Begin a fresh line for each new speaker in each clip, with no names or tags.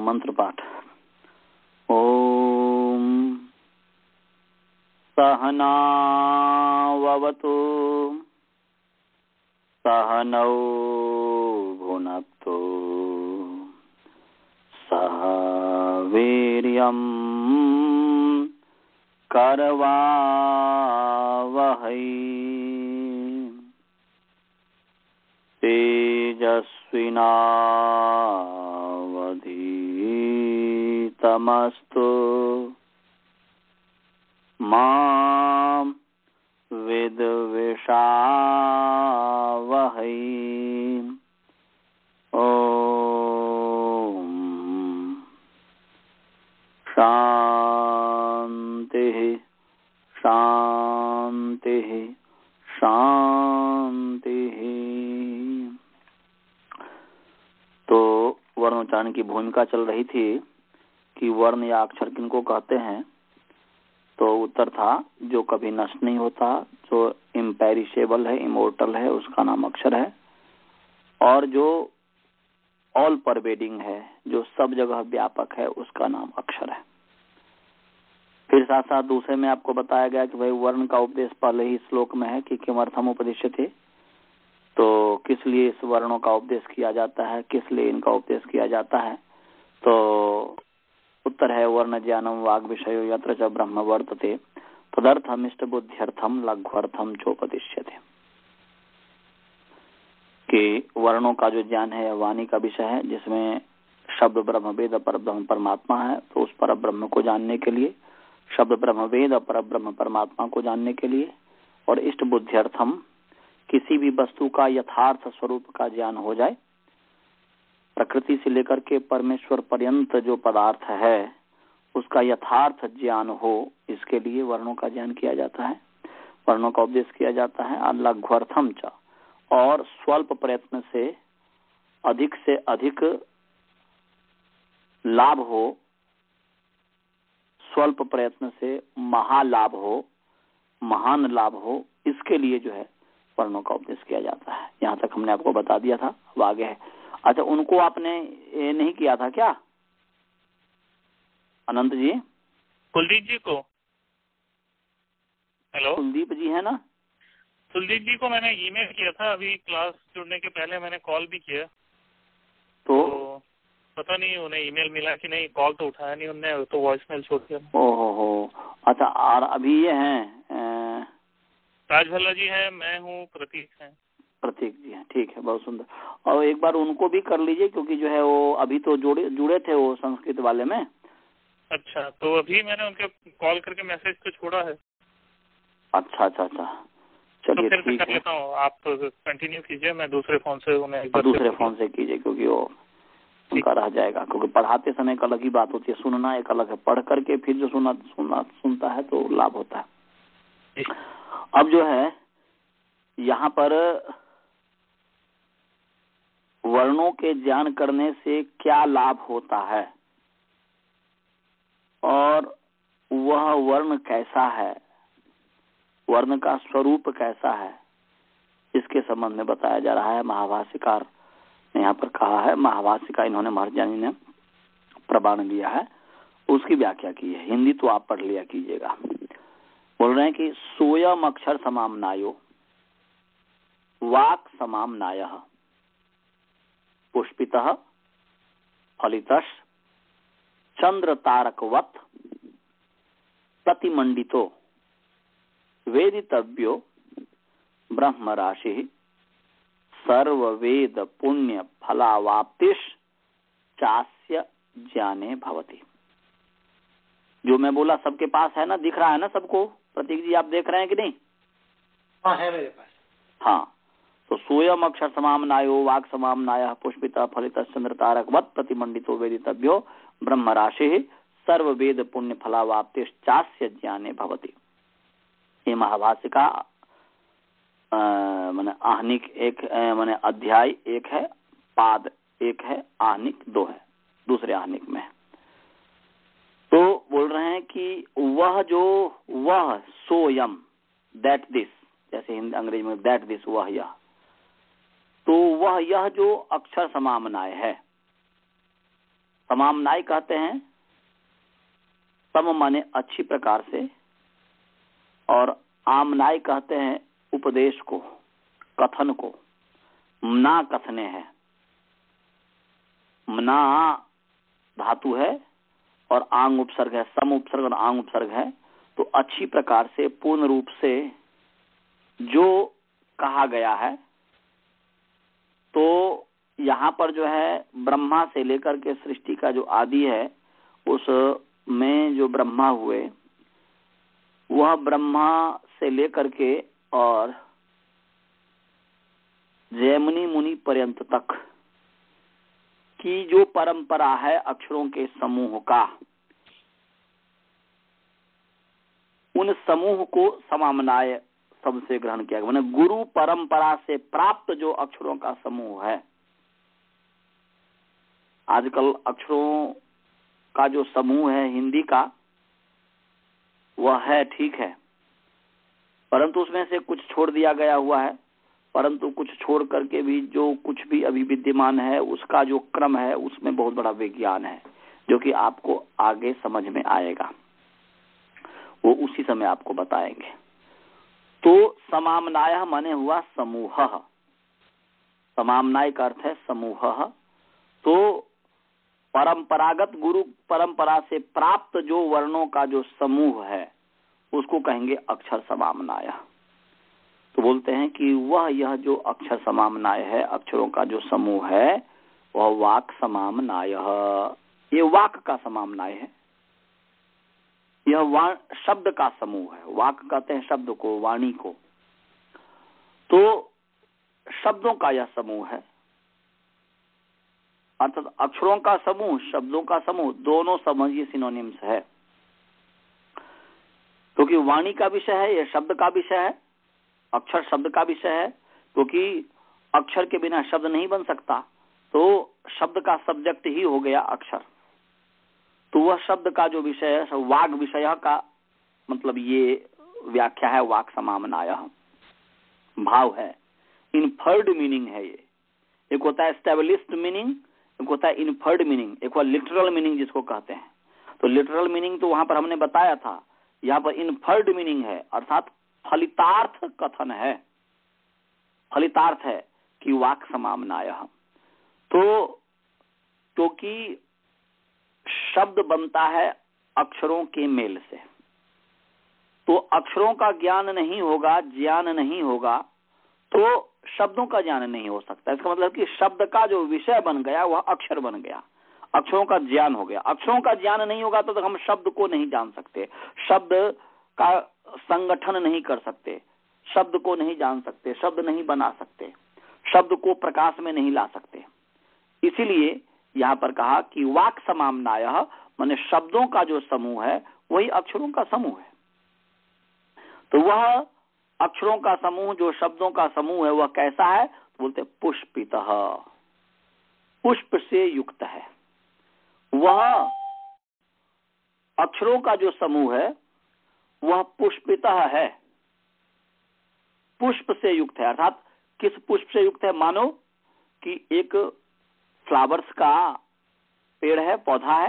मंत्र पाठ। ओम सहनावतु सहनौ भुनक्तु सह वीर्यं करवावहै तेजस्विनावधीतमस्तु मा विद्विषावहै। ओम शांति शांति शांति। तो वर्णोच्चारण की भूमिका चल रही थी कि वर्ण या अक्षर किनको कहते हैं। तो उत्तर था जो कभी नष्ट नहीं होता, जो इम्पेरिशेबल है, इमोर्टल है, उसका नाम अक्षर है। और जो ऑल परवेडिंग है, जो सब जगह व्यापक है, उसका नाम अक्षर है। फिर साथ साथ दूसरे में आपको बताया गया कि भाई वर्ण का उपदेश पहले ही श्लोक में है कि किमर्थम उपदिश्यते, तो किस लिए इस वर्णों का उपदेश किया जाता है, किस लिए इनका उपदेश किया जाता है। तो उत्तर है वर्ण ज्ञानम वाग विषयो यत्र च ब्रह्म वर्तते तदर्थम इष्ट बुद्ध्यर्थम लघ्वर्थम चोपदिश्यते। कि वर्णों का जो ज्ञान है वाणी का विषय है, जिसमें शब्द ब्रह्म वेद पर ब्रह्म परमात्मा है। तो उस पर ब्रह्म को जानने के लिए, शब्द ब्रह्म वेद पर ब्रह्म परमात्मा को जानने के लिए, और इष्ट बुद्ध्यर्थम किसी भी वस्तु का यथार्थ स्वरूप का ज्ञान हो जाए, प्रकृति से लेकर के परमेश्वर पर्यंत जो पदार्थ है उसका यथार्थ ज्ञान हो, इसके लिए वर्णों का ज्ञान किया जाता है, वर्णों का उपदेश किया जाता है। लघ्वर्थम च, और स्वल्प प्रयत्न से अधिक लाभ हो, स्वल्प प्रयत्न से महालाभ हो, महान लाभ हो, इसके लिए जो है वर्णों का उपदेश किया जाता है। यहाँ तक हमने आपको बता दिया था, अब आगे है। अच्छा, उनको आपने ये नहीं किया था क्या अनंत जी?
कुलदीप जी को? हेलो,
कुलदीप जी है ना?
कुलदीप जी को मैंने ईमेल किया था, अभी क्लास जुड़ने के पहले मैंने कॉल भी किया। तो पता नहीं उन्हें ईमेल मिला कि नहीं, कॉल तो उठाया नहीं उन्होंने, तो वॉइसमेल छोड़ दिया।
ओहो, अच्छा। और अभी ये हैं
राज भल्ला जी है, मैं हूँ, प्रतीक है।
प्रतीक जी हैं, ठीक है, बहुत सुंदर। और एक बार उनको भी कर लीजिए, क्योंकि जो है वो अभी तो जुड़े थे वो संस्कृत वाले में।
अच्छा, तो अभी मैंने उनके कॉल करके मैसेज तो छोड़ा है।
अच्छा, चलिए,
तो फिर
ठीक
कर लेता हूँ, आप कंटिन्यू कीजिए, मैं दूसरे फोन से उन्हें
दूसरे फोन से कीजिए, क्योंकि वो उनका रह जाएगा। क्योंकि पढ़ाते समय एक अलग ही बात होती है, सुनना एक अलग है, पढ़ करके फिर जो सुनता है तो लाभ होता है। अब जो है यहाँ पर वर्णों के ज्ञान करने से क्या लाभ होता है और वह वर्ण कैसा है, वर्ण का स्वरूप कैसा है, इसके संबंध में बताया जा रहा है। महाभाष्यकार ने यहाँ पर कहा है, महाभाष्य इन्होंने महर्जनी ने प्रमाण लिया है, उसकी व्याख्या की है। हिंदी तो आप पढ़ लिया कीजिएगा। बोल रहे हैं कि सोयम अक्षर समामनायो वाक् समामनायः पुष्पितः फलितः चंद्र तारकवत् प्रतिमंडितो वेदितव्यो ब्रह्म राशि सर्ववेद पुण्य फलावाप्तिश चास्य ज्ञाने भवति। जो मैं बोला सबके पास है ना, दिख रहा है ना सबको? प्रतीक जी, आप देख रहे हैं कि नहीं?
हाँ, है मेरे पास।
हाँ, तो सोयम अक्षर समामनायो वाक् समामनायः पुष्पितः फलितः चंद्र तारकवत् प्रतिमंडितो वेदितव्यो ब्रह्म राशि सर्ववेद पुण्य फलावाप्तिश चास्य ज्ञाने भवति। ये महाभाष्य का माने आहनिक एक, माने अध्याय एक है, पाद एक है, आहनिक दो है, दूसरे आहनिक में। तो बोल रहे हैं कि वह सोयम, दैट दिस, जैसे हिंदी अंग्रेजी में दैट दिस, वह यह, तो वह यह जो अक्षर समामनाय है, समामनाय कहते हैं सम माने अच्छी प्रकार से, और आमनाय कहते हैं उपदेश को, कथन को। मना कथने है, मना धातु है और आंग उपसर्ग है, सम उपसर्ग और आंग उपसर्ग है। तो अच्छी प्रकार से पूर्ण रूप से जो कहा गया है, तो यहाँ पर जो है ब्रह्मा से लेकर के सृष्टि का जो आदि है, उस में जो ब्रह्मा हुए, वह ब्रह्मा से लेकर के और जैमिनी मुनि पर्यंत तक की जो परंपरा है अक्षरों के समूह का, उन समूह को समामनाय शब्द से ग्रहण किया गया। माने गुरु परंपरा से प्राप्त जो अक्षरों का समूह है। आजकल अक्षरों का जो समूह है हिंदी का, वह है ठीक है, परंतु उसमें से कुछ छोड़ दिया गया हुआ है, परंतु कुछ छोड़ करके भी जो कुछ भी अभी विद्यमान है उसका जो क्रम है उसमें बहुत बड़ा विज्ञान है, जो कि आपको आगे समझ में आएगा, वो उसी समय आपको बताएंगे। तो समामनाय माने हुआ समूह, समामनाय का अर्थ है समूह। तो परंपरागत गुरु परंपरा से प्राप्त जो वर्णों का जो समूह है उसको कहेंगे अक्षर समामनाय। तो बोलते हैं कि वह यह जो अक्षर समामनाय है, अक्षरों का जो समूह है, वह वाक समामनाय, ये वाक का समामनाय है। यह शब्द का समूह है। वाक कहते हैं शब्द को, वाणी को। तो शब्दों का यह समूह है, अर्थात अक्षरों का समूह, शब्दों का समूह, दोनों समझिए सिनोनिम्स है, क्योंकि वाणी का विषय है, यह शब्द का विषय है, अक्षर शब्द का विषय है, क्योंकि अक्षर के बिना शब्द नहीं बन सकता। तो शब्द का सब्जेक्ट ही हो गया अक्षर। तो वह शब्द का जो विषय है, वाग विषय का मतलब ये व्याख्या है वाक समामनाय, भाव है, इनफर्ड मीनिंग है। ये एक होता है एस्टेब्लिश्ड मीनिंग, एक होता है इनफर्ड मीनिंग, एक होता है लिटरल मीनिंग जिसको कहते हैं। तो लिटरल मीनिंग तो वहां पर हमने बताया था, यहाँ पर इनफर्ड मीनिंग है, अर्थात फलितार्थ कथन है, फलितार्थ है कि वाक समामनाय। तो क्योंकि शब्द बनता है अक्षरों के मेल से, तो अक्षरों का ज्ञान नहीं होगा, ज्ञान नहीं होगा, तो शब्दों का ज्ञान नहीं हो सकता। इसका मतलब कि शब्द का जो विषय बन गया वह अक्षर बन गया, अक्षरों का ज्ञान हो गया। अक्षरों का ज्ञान नहीं होगा तो हम शब्द को नहीं जान सकते, शब्द का संगठन नहीं कर सकते, शब्द को नहीं जान सकते, शब्द नहीं बना सकते, शब्द को प्रकाश में नहीं ला सकते। इसीलिए यहाँ पर कहा कि वाक समामनाय माने शब्दों का जो समूह है वही अक्षरों का समूह है। तो वह अक्षरों का समूह, जो शब्दों का समूह है, वह कैसा है? बोलते पुष्पितः, पुष्प से युक्त है। वह अक्षरों का जो समूह है वह पुष्पितः है, पुष्प से युक्त है। अर्थात किस पुष्प से युक्त है? मानो कि एक फ्लावर्स का पेड़ है, पौधा है,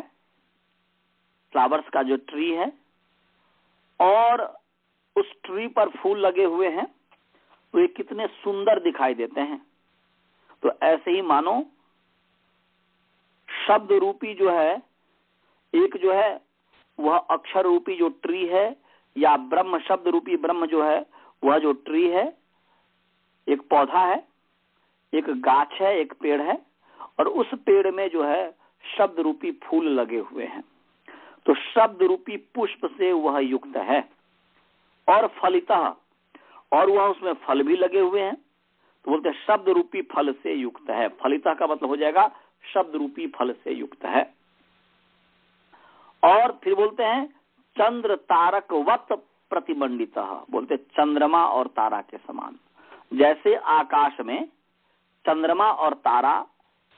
फ्लावर्स का जो ट्री है, और उस ट्री पर फूल लगे हुए हैं, तो ये कितने सुंदर दिखाई देते हैं। तो ऐसे ही मानो शब्द रूपी जो है, एक जो है वह अक्षर रूपी जो ट्री है, या ब्रह्म शब्द रूपी ब्रह्म जो है वह जो ट्री है, एक पौधा है, एक गाछ है, एक पेड़ है, और उस पेड़ में जो है शब्द रूपी फूल लगे हुए हैं। तो शब्द रूपी पुष्प से वह युक्त है। और फलितः, और वह उसमें फल भी लगे हुए हैं, तो बोलते हैं शब्द रूपी फल से युक्त है। फलितः का मतलब हो जाएगा शब्द रूपी फल से युक्त है। और फिर बोलते हैं चंद्र तारकवत प्रतिमंडितः, बोलते चंद्रमा और तारा के समान। जैसे आकाश में चंद्रमा और तारा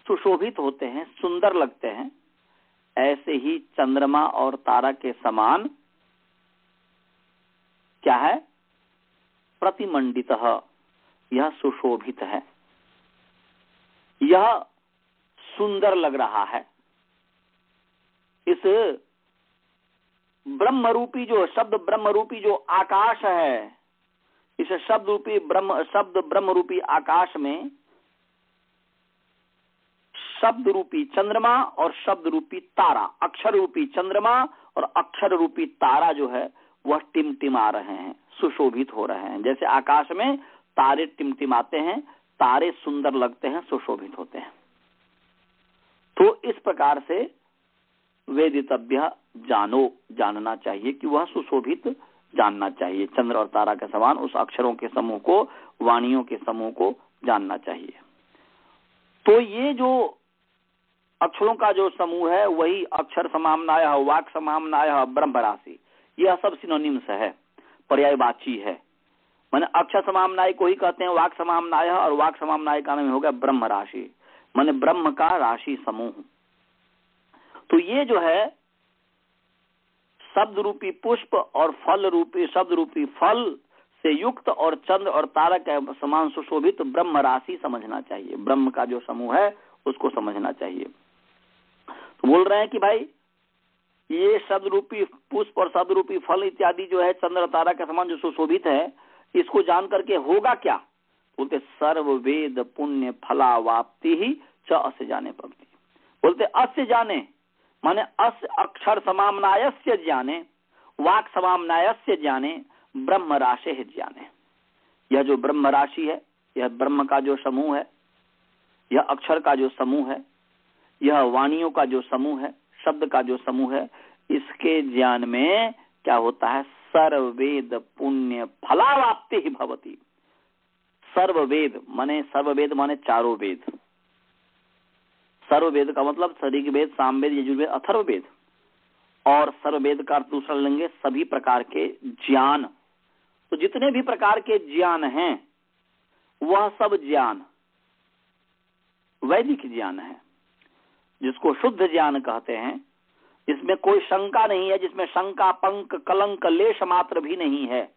सुशोभित होते हैं, सुंदर लगते हैं, ऐसे ही चंद्रमा और तारा के समान क्या है? प्रतिमंडितः, यह सुशोभित है, यह सुंदर लग रहा है। इस ब्रह्म रूपी जो शब्द, ब्रह्म रूपी जो आकाश है, इस शब्द ब्रह्म रूपी आकाश में शब्द रूपी चंद्रमा और शब्द रूपी तारा, अक्षर रूपी चंद्रमा और अक्षर रूपी तारा जो है वह टिमटिमा रहे हैं, सुशोभित हो रहे हैं। जैसे आकाश में तारे टिमटिमाते हैं, तारे सुंदर लगते हैं, सुशोभित होते हैं। तो इस प्रकार से वेदितव्य जानना चाहिए कि वह सुशोभित जानना चाहिए। चंद्र और तारा के समान उस अक्षरों के समूह को, वाणियों के समूह को जानना चाहिए। तो ये जो अक्षरों का जो समूह है वही अक्षर समाम्नाय, वाक समाम्नाय, ब्रह्म राशि, यह सब सिनोनिम्स है, पर्यायवाची है। माने अक्षर समाम्नाय को ही कहते हैं वाक समाम्नाय, और वाक समाम्नाय का नाम हो गया ब्रह्म राशि, माने ब्रह्म का राशि समूह। तो ये जो है शब्द रूपी पुष्प और फल रूपी, शब्द रूपी फल से युक्त और चंद्र और तारा के समान सुशोभित ब्रह्म राशि समझना चाहिए। ब्रह्म का जो समूह है उसको समझना चाहिए। तो बोल रहे हैं कि भाई ये शब्द रूपी पुष्प और शब्द रूपी फल इत्यादि जो है चंद्र और तारा के समान जो सुशोभित है, इसको जान करके होगा क्या? बोलते सर्व वेद पुण्य फलावाप्ति ही च अस्य जाने पड़ती। बोलते अस्य जाने माने अस्य अक्षर समाम्नायस्य ज्ञाने, वाक समाम्नायस्य ज्ञाने, ब्रह्म राशि ज्ञाने। यह जो ब्रह्म राशि है, यह ब्रह्म का जो समूह है, यह अक्षर का जो समूह है, यह वाणियों का जो समूह है, शब्द का जो समूह है, इसके ज्ञान में क्या होता है? सर्ववेद पुण्य फलावाप्ति ही भवती। सर्ववेद माने चारों वेद। सर्ववेद का मतलब ऋग्वेद, सामवेद, यजुर्वेद, अथर्ववेद। और सर्ववेद का दूसरा लेंगे सभी प्रकार के ज्ञान। तो जितने भी प्रकार के ज्ञान हैं वह सब ज्ञान वैदिक ज्ञान है, जिसको शुद्ध ज्ञान कहते हैं, जिसमें कोई शंका नहीं है, जिसमें शंका पंक कलंक लेश मात्र भी नहीं है।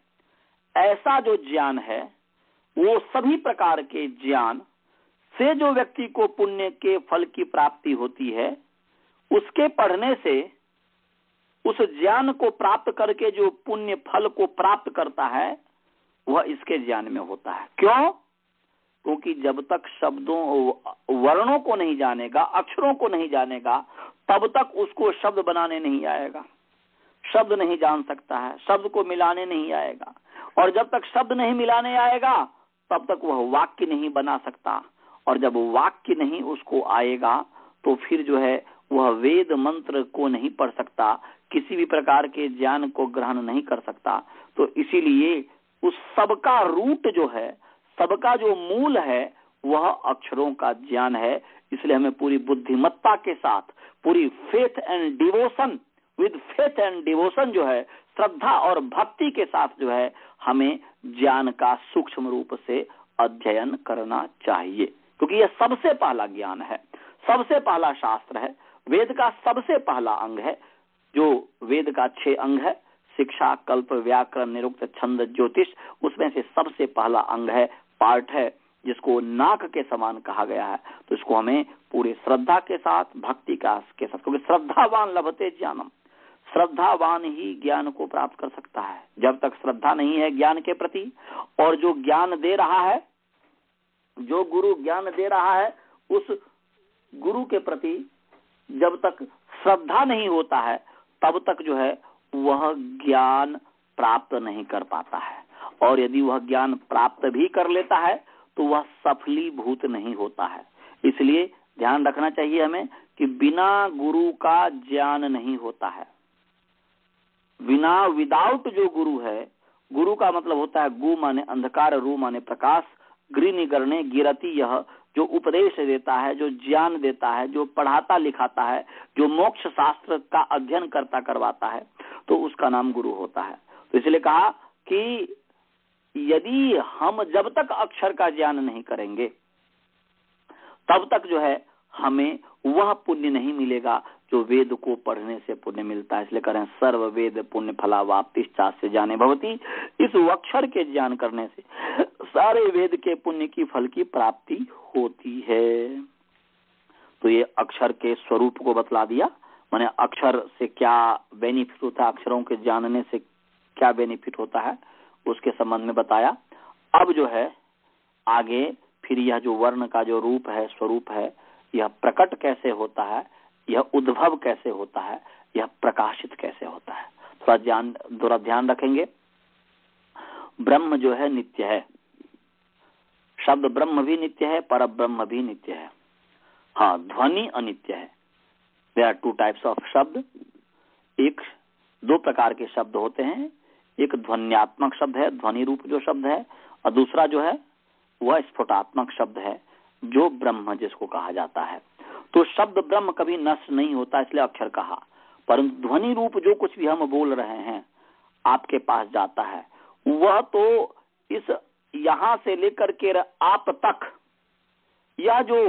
ऐसा जो ज्ञान है वो सभी प्रकार के ज्ञान से जो व्यक्ति को पुण्य के फल की प्राप्ति होती है, उसके पढ़ने से उस ज्ञान को प्राप्त करके जो पुण्य फल को प्राप्त करता है वह इसके ज्ञान में होता है। क्यों? क्योंकि जब तक शब्दों वर्णों को नहीं जानेगा, अक्षरों को नहीं जानेगा, तब तक उसको शब्द बनाने नहीं आएगा। शब्द नहीं जान सकता है, शब्द को मिलाने नहीं आएगा, और जब तक शब्द नहीं मिलाने आएगा तब तक वह वाक्य नहीं बना सकता, और जब वाक्य नहीं उसको आएगा तो फिर जो है वह वेद मंत्र को नहीं पढ़ सकता, किसी भी प्रकार के ज्ञान को ग्रहण नहीं कर सकता। तो इसीलिए उस सबका रूट जो है, सबका जो मूल है वह अक्षरों का ज्ञान है। इसलिए हमें पूरी बुद्धिमत्ता के साथ, पूरी faith and devotion, with faith and devotion जो है, श्रद्धा और भक्ति के साथ जो है हमें ज्ञान का सूक्ष्म रूप से अध्ययन करना चाहिए, क्योंकि यह सबसे पहला ज्ञान है, सबसे पहला शास्त्र है, वेद का सबसे पहला अंग है। जो वेद का 6 अंग है, शिक्षा, कल्प, व्याकरण, निरुक्त, छंद, ज्योतिष, उसमें से सबसे पहला अंग है, पार्ट है, जिसको नाक के समान कहा गया है। तो इसको हमें पूरी श्रद्धा के साथ, भक्ति के साथ, क्योंकि श्रद्धावान लभते ज्ञानम, श्रद्धावान ही ज्ञान को प्राप्त कर सकता है। जब तक श्रद्धा नहीं है ज्ञान के प्रति, और जो ज्ञान दे रहा है, जो गुरु ज्ञान दे रहा है, उस गुरु के प्रति जब तक श्रद्धा नहीं होता है तब तक जो है वह ज्ञान प्राप्त नहीं कर पाता है। और यदि वह ज्ञान प्राप्त भी कर लेता है तो वह सफलीभूत नहीं होता है। इसलिए ध्यान रखना चाहिए हमें कि बिना गुरु का ज्ञान नहीं होता है। विदाउट जो गुरु है, गुरु का मतलब होता है गु माने अंधकार, रू माने प्रकाश, गृनिगरणे गिरती, यह जो उपदेश देता है, जो ज्ञान देता है, जो पढ़ाता लिखाता है, जो मोक्ष शास्त्र का अध्ययन करता करवाता है, तो उसका नाम गुरु होता है। तो इसलिए कहा कि यदि हम जब तक अक्षर का ज्ञान नहीं करेंगे तब तक जो है हमें वह पुण्य नहीं मिलेगा जो वेद को पढ़ने से पुण्य मिलता है। इसलिए करें सर्व वेद पुण्य फलावाप्तिश्चा से जाने भवती। इस अक्षर के ज्ञान करने से सारे वेद के पुण्य की फल की प्राप्ति होती है। तो ये अक्षर के स्वरूप को बतला दिया, माने अक्षर से क्या बेनिफिट होता है, अक्षरों के जानने से क्या बेनिफिट होता है, उसके संबंध में बताया। अब जो है आगे फिर यह जो वर्ण का जो रूप है, स्वरूप है, यह प्रकट कैसे होता है, यह उद्भव कैसे होता है, यह प्रकाशित कैसे होता है, थोड़ा ध्यान रखेंगे। ब्रह्म जो है नित्य है, शब्द ब्रह्म भी नित्य है, पर ब्रह्म भी नित्य है। हाँ, ध्वनि अनित्य है। There are two types of शब्द। एक दो प्रकार के शब्द होते हैं, एक ध्वन्यात्मक शब्द है, ध्वनि रूप जो शब्द है, और दूसरा जो है वह स्फुटात्मक शब्द है, जो ब्रह्म जिसको कहा जाता है। तो शब्द ब्रह्म कभी नष्ट नहीं होता, इसलिए अक्षर कहा। परंतु ध्वनि रूप जो कुछ भी हम बोल रहे हैं आपके पास जाता है, वह तो इस यहां से लेकर के आप तक यह जो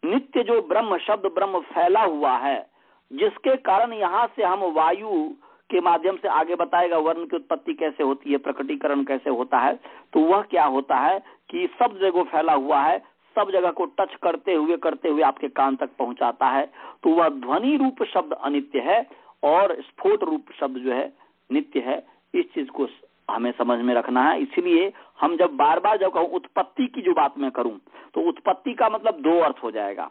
नित्य जो ब्रह्म शब्द ब्रह्म फैला हुआ है, जिसके कारण यहां से हम वायु के माध्यम से आगे बताएगा वर्ण की उत्पत्ति कैसे होती है, प्रकटीकरण कैसे होता है। तो वह क्या होता है कि सब जगह फैला हुआ है, सब जगह को टच करते हुए आपके कान तक पहुंचाता है। तो वह ध्वनि रूप शब्द अनित्य है और स्फोट रूप शब्द जो है नित्य है। इस चीज को हमें समझ में रखना है। इसलिए हम जब बार बार जब कहूं उत्पत्ति की जो बात मैं करूं, तो उत्पत्ति का मतलब दो अर्थ हो जाएगा।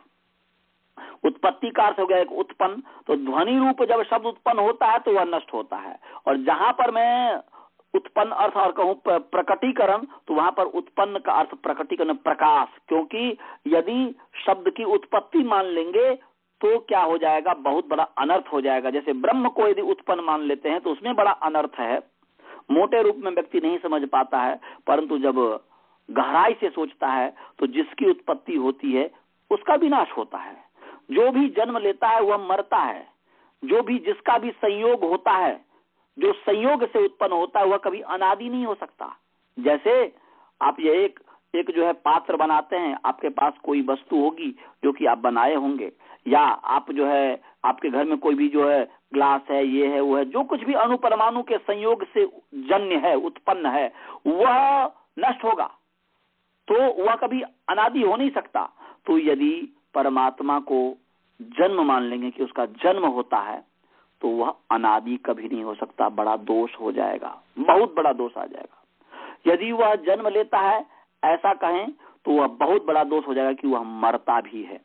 उत्पत्ति का अर्थ हो गया एक उत्पन्न, तो ध्वनि रूप जब शब्द उत्पन्न होता है तो वह नष्ट होता है। और जहां पर मैं उत्पन्न अर्थ और कहूं प्रकटीकरण, तो वहां पर उत्पन्न का अर्थ प्रकटीकरण प्रकाश, क्योंकि यदि शब्द की उत्पत्ति मान लेंगे तो क्या हो जाएगा, बहुत बड़ा अनर्थ हो जाएगा। जैसे ब्रह्म को यदि उत्पन्न मान लेते हैं तो उसमें बड़ा अनर्थ है, मोटे रूप में व्यक्ति नहीं समझ पाता है, परंतु जब गहराई से सोचता है तो जिसकी उत्पत्ति होती है उसका विनाश होता है। जो भी जन्म लेता है वह मरता है, जो भी जिसका भी संयोग होता है, जो संयोग से उत्पन्न होता है वह कभी अनादि नहीं हो सकता। जैसे आप ये एक जो है पात्र बनाते हैं, आपके पास कोई वस्तु होगी जो कि आप बनाए होंगे, या आप जो है आपके घर में कोई भी जो है ग्लास है, ये है वो है, जो कुछ भी अणु परमाणु के संयोग से जन्य है, उत्पन्न है, वह नष्ट होगा, तो वह कभी अनादि हो नहीं सकता। तो यदि परमात्मा को जन्म मान लेंगे कि उसका जन्म होता है, तो वह अनादि कभी नहीं हो सकता, बड़ा दोष हो जाएगा, बहुत बड़ा दोष आ जाएगा। यदि वह जन्म लेता है ऐसा कहें तो वह बहुत बड़ा दोष हो जाएगा कि वह मरता भी है।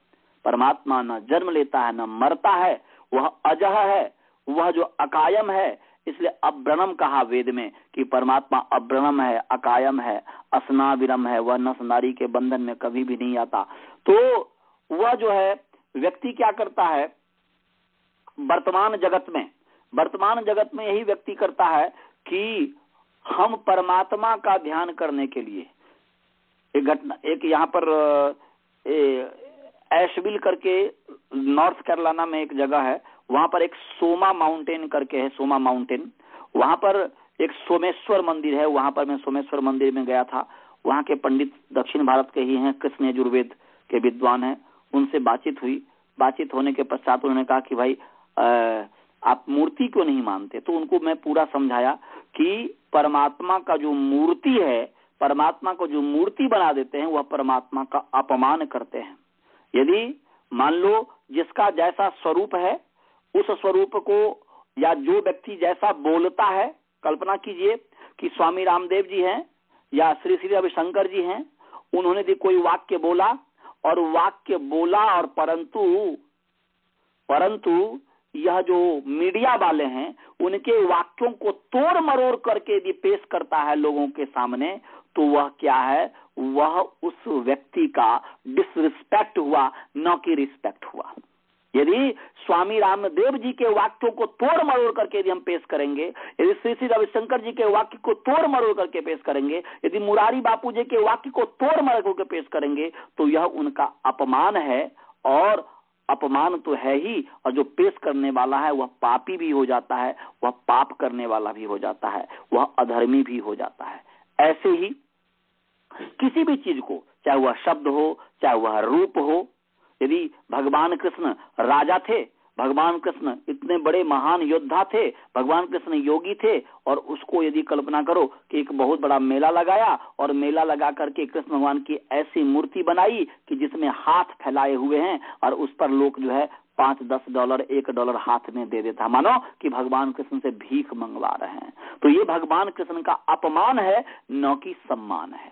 परमात्मा न जन्म लेता है न मरता है, वह अजह है, वह जो अकायम है। इसलिए अब्रणम कहा वेद में कि परमात्मा अब्रणम है, अकायम है, असनाविरम है, वह नस नारी के बंधन में कभी भी नहीं आता। तो वह जो है व्यक्ति क्या करता है वर्तमान जगत में यही व्यक्ति करता है कि हम परमात्मा का ध्यान करने के लिए एक घटना, एक यहाँ पर एशविल करके नॉर्थ कैरोलिना में एक जगह है, वहां पर एक सोमा माउंटेन करके है, सोमा माउंटेन, वहां पर एक सोमेश्वर मंदिर है। वहां पर मैं सोमेश्वर मंदिर में गया था। वहां के पंडित दक्षिण भारत के ही हैं, कृष्ण यजुर्वेद के विद्वान हैं। उनसे बातचीत हुई। बातचीत होने के पश्चात उन्होंने कहा कि भाई आप मूर्ति क्यों नहीं मानते। तो उनको मैं पूरा समझाया कि परमात्मा का जो मूर्ति है, परमात्मा को जो मूर्ति बना देते हैं वह परमात्मा का अपमान करते हैं। यदि मान लो जिसका जैसा स्वरूप है उस स्वरूप को, या जो व्यक्ति जैसा बोलता है, कल्पना कीजिए कि स्वामी रामदेव जी हैं या श्री श्री रविशंकर जी हैं, उन्होंने यदि कोई वाक्य बोला और परंतु यह जो मीडिया वाले हैं उनके वाक्यों को तोड़ मरोड़ करके यदि पेश करता है लोगों के सामने, तो वह क्या है, वह उस व्यक्ति का डिसरिस्पेक्ट हुआ, न कि रिस्पेक्ट हुआ। यदि स्वामी रामदेव जी के वाक्यों को तोड़ मरोड़ करके यदि हम पेश करेंगे, यदि श्री श्री रविशंकर जी के वाक्य को तोड़ मरोड़ करके पेश करेंगे, यदि मुरारी बापू जी के वाक्य को तोड़ मरोड़ करके पेश करेंगे, तो यह उनका अपमान है। और अपमान तो है ही, और जो पेश करने वाला है वह पापी भी हो जाता है, वह पाप करने वाला भी हो जाता है, वह अधर्मी भी हो जाता है। ऐसे ही किसी भी चीज को, चाहे वह शब्द हो, चाहे वह रूप हो, यदि भगवान कृष्ण राजा थे, भगवान कृष्ण इतने बड़े महान योद्धा थे, भगवान कृष्ण योगी थे, और उसको यदि कल्पना करो कि एक बहुत बड़ा मेला लगाया और मेला लगा करके कृष्ण भगवान की ऐसी मूर्ति बनाई कि जिसमें हाथ फैलाए हुए हैं और उस पर लोग जो है $5-10 $1 हाथ में दे देता, मानो कि भगवान कृष्ण से भीख मंगवा रहे हैं। तो ये भगवान कृष्ण का अपमान है, न कि सम्मान है।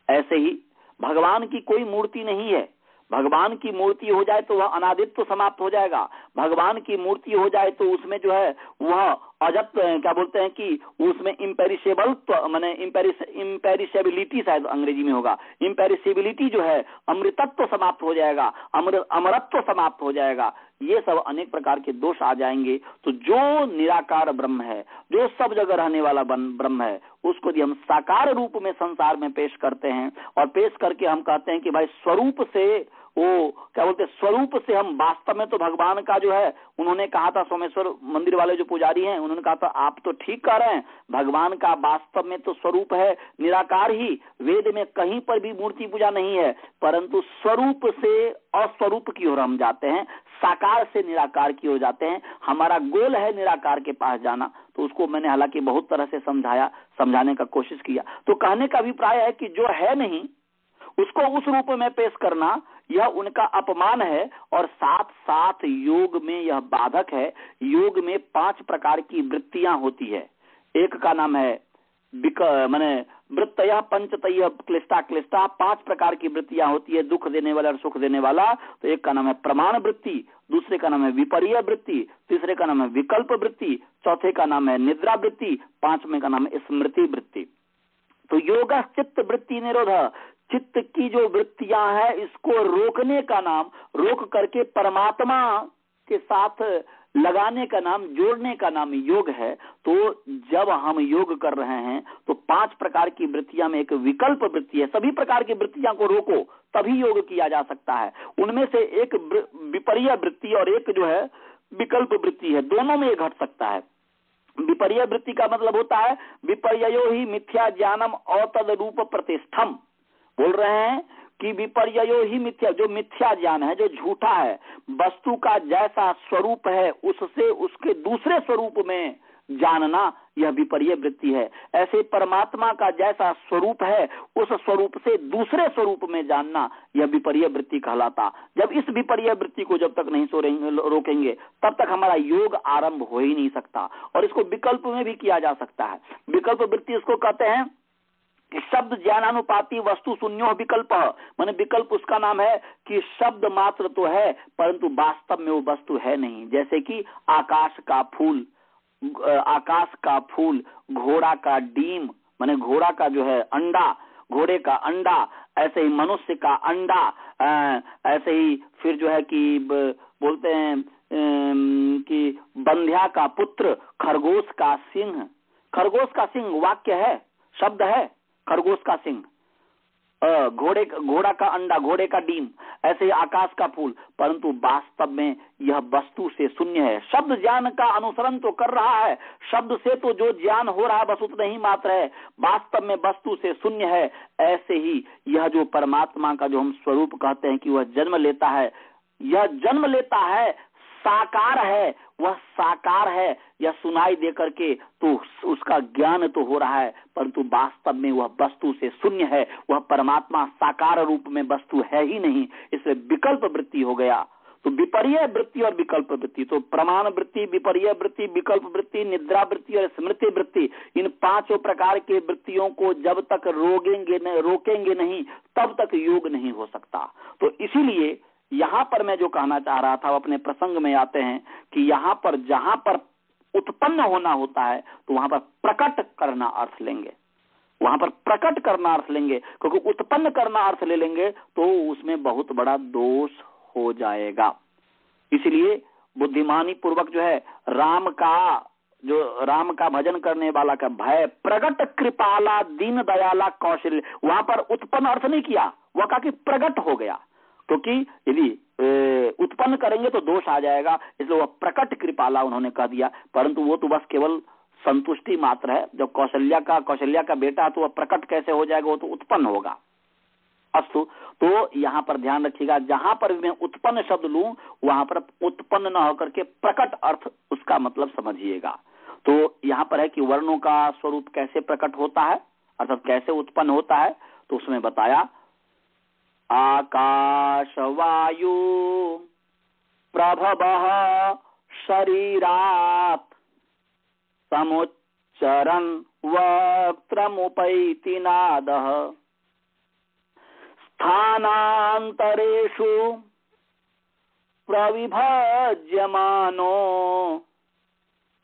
ऐसे ही भगवान की कोई मूर्ति नहीं है। भगवान की मूर्ति हो जाए तो वह अनादित्व समाप्त हो जाएगा। भगवान की मूर्ति हो जाए तो उसमें जो है वह अजत्व, क्या बोलते हैं कि उसमें इम्पेरिशेबल, माने इम्पेरिशेबिलिटी शायद अंग्रेजी में होगा, इम्पेरिशेबिलिटी जो है, अमृतत्व समाप्त हो जाएगा, अमरत्व समाप्त हो जाएगा। ये सब अनेक प्रकार के दोष आ जाएंगे। तो जो निराकार ब्रह्म है, जो सब जगह रहने वाला ब्रह्म है, उसको यदि हम साकार रूप में संसार में पेश करते हैं और पेश करके हम कहते हैं कि भाई स्वरूप से, वो क्या बोलते हैं, स्वरूप से हम वास्तव में तो भगवान का जो है, उन्होंने कहा था, सोमेश्वर मंदिर वाले जो पुजारी हैं उन्होंने कहा था आप तो ठीक कह रहे हैं, भगवान का वास्तव में तो स्वरूप है निराकार ही, वेद में कहीं पर भी मूर्ति पूजा नहीं है, परंतु स्वरूप से अस्वरूप की ओर हम जाते हैं, साकार से निराकार की ओर जाते हैं। हमारा गोल है निराकार के पास जाना। तो उसको मैंने हालांकि बहुत तरह से समझाने का कोशिश किया। तो कहने का अभिप्राय है कि जो है नहीं उसको उस रूप में पेश करना, यह उनका अपमान है। और साथ साथ योग में यह बाधक है। योग में 5 प्रकार की वृत्तियां होती है। एक का नाम है माने वृत्तयः पंचतयः क्लिष्टा क्लिष्टा, 5 प्रकार की वृत्तियां होती है, दुख देने वाला और सुख देने वाला। तो एक का नाम है प्रमाण वृत्ति, दूसरे का नाम है विपर्य वृत्ति, तीसरे का नाम है विकल्प वृत्ति, चौथे का नाम है निद्रा वृत्ति, 5वें का नाम है स्मृति वृत्ति। तो योग चित्त वृत्ति निरोध, चित्त की जो वृत्तियां हैं इसको रोकने का नाम, रोक करके परमात्मा के साथ लगाने का नाम, जोड़ने का नाम योग है। तो जब हम योग कर रहे हैं तो 5 प्रकार की वृत्तियां में एक विकल्प वृत्ति है। सभी प्रकार की वृत्तियां को रोको तभी योग किया जा सकता है। उनमें से एक विपर्य वृत्ति और एक जो है विकल्प वृत्ति है, दोनों में घट सकता है। विपर्य वृत्ति का मतलब होता है विपर्यो ही मिथ्या ज्ञानम औतद रूप प्रतिष्ठम। बोल रहे हैं कि विपर्यो ही मिथ्या, जो मिथ्या ज्ञान है, जो झूठा है, वस्तु का जैसा स्वरूप है उससे उसके दूसरे स्वरूप में जानना, यह विपर्य वृत्ति है। ऐसे परमात्मा का जैसा स्वरूप है उस स्वरूप से दूसरे स्वरूप में जानना, यह विपर्य वृत्ति कहलाता। जब इस विपर्य वृत्ति को जब तक नहीं रोकेंगे तब तक हमारा योग आरंभ हो ही नहीं सकता। और इसको विकल्प में भी किया जा सकता है। विकल्प वृत्ति इसको कहते हैं कि शब्द ज्ञानानुपाती वस्तु शून्यो विकल्प, माने विकल्प उसका नाम है कि शब्द मात्र तो है परंतु वास्तव में वो वस्तु है नहीं। जैसे कि आकाश का फूल, घोड़ा का डीम, माने घोड़ा का जो है अंडा, घोड़े का अंडा, ऐसे ही मनुष्य का अंडा, ऐसे ही फिर जो है कि बोलते हैं कि बंध्या का पुत्र, खरगोश का सिंह। खरगोश का सिंह वाक्य है, शब्द है, खरगोश का सिंह, घोड़ा का अंडा, घोड़े का डीम, ऐसे ही आकाश का फूल, परंतु वास्तव में यह वस्तु से शून्य है। शब्द ज्ञान का अनुसरण तो कर रहा है, शब्द से तो जो ज्ञान हो रहा है बस उतना ही मात्र है, वास्तव में वस्तु से शून्य है। ऐसे ही यह जो परमात्मा का जो हम स्वरूप कहते हैं कि वह जन्म लेता है, यह जन्म लेता है, साकार है, वह साकार है, यह सुनाई दे करके तो उसका ज्ञान तो हो रहा है परंतु वास्तव में वह वस्तु से शून्य है। वह परमात्मा साकार रूप में वस्तु है ही नहीं, इसलिए विकल्प वृत्ति हो गया। तो विपर्य वृत्ति और विकल्प वृत्ति, तो प्रमाण वृत्ति, विपर्य वृत्ति, विकल्प वृत्ति, निद्रा वृत्ति और स्मृति वृत्ति, इन 5 प्रकार के वृत्तियों को जब तक रोकेंगे नहीं तब तक योग नहीं हो सकता। तो इसीलिए यहाँ पर मैं जो कहना चाह रहा था, अपने प्रसंग में आते हैं कि यहाँ पर जहां पर उत्पन्न होना होता है तो वहां पर प्रकट करना अर्थ लेंगे, वहां पर प्रकट करना अर्थ लेंगे, क्योंकि उत्पन्न करना अर्थ ले लेंगे तो उसमें बहुत बड़ा दोष हो जाएगा। इसलिए बुद्धिमानी पूर्वक जो है राम का भजन करने वाला का भय प्रगट कृपाला दीन दयाला कौशल, वहां पर उत्पन्न अर्थ नहीं किया, वह कहा कि प्रगट हो गया, क्योंकि यदि उत्पन्न करेंगे तो दोष आ जाएगा, इसलिए वह प्रकट कृपाला उन्होंने कह दिया। परंतु वो तो बस केवल संतुष्टि मात्र है। जब कौशल्या का बेटा तो वह प्रकट कैसे हो जाएगा, वो तो उत्पन्न होगा। अस्तु, तो यहाँ पर ध्यान रखिएगा, जहां पर मैं उत्पन्न शब्द लूं वहां पर उत्पन्न न होकर के प्रकट अर्थ उसका मतलब समझिएगा। तो यहाँ पर है कि वर्णों का स्वरूप कैसे प्रकट होता है, अर्थात कैसे उत्पन्न होता है, तो उसमें बताया आकाश वायु प्रभवः शरीरात् समुच्चरन् वक्त्रमुपैति नादः स्थानान्तरेषु प्रविभज्यमानो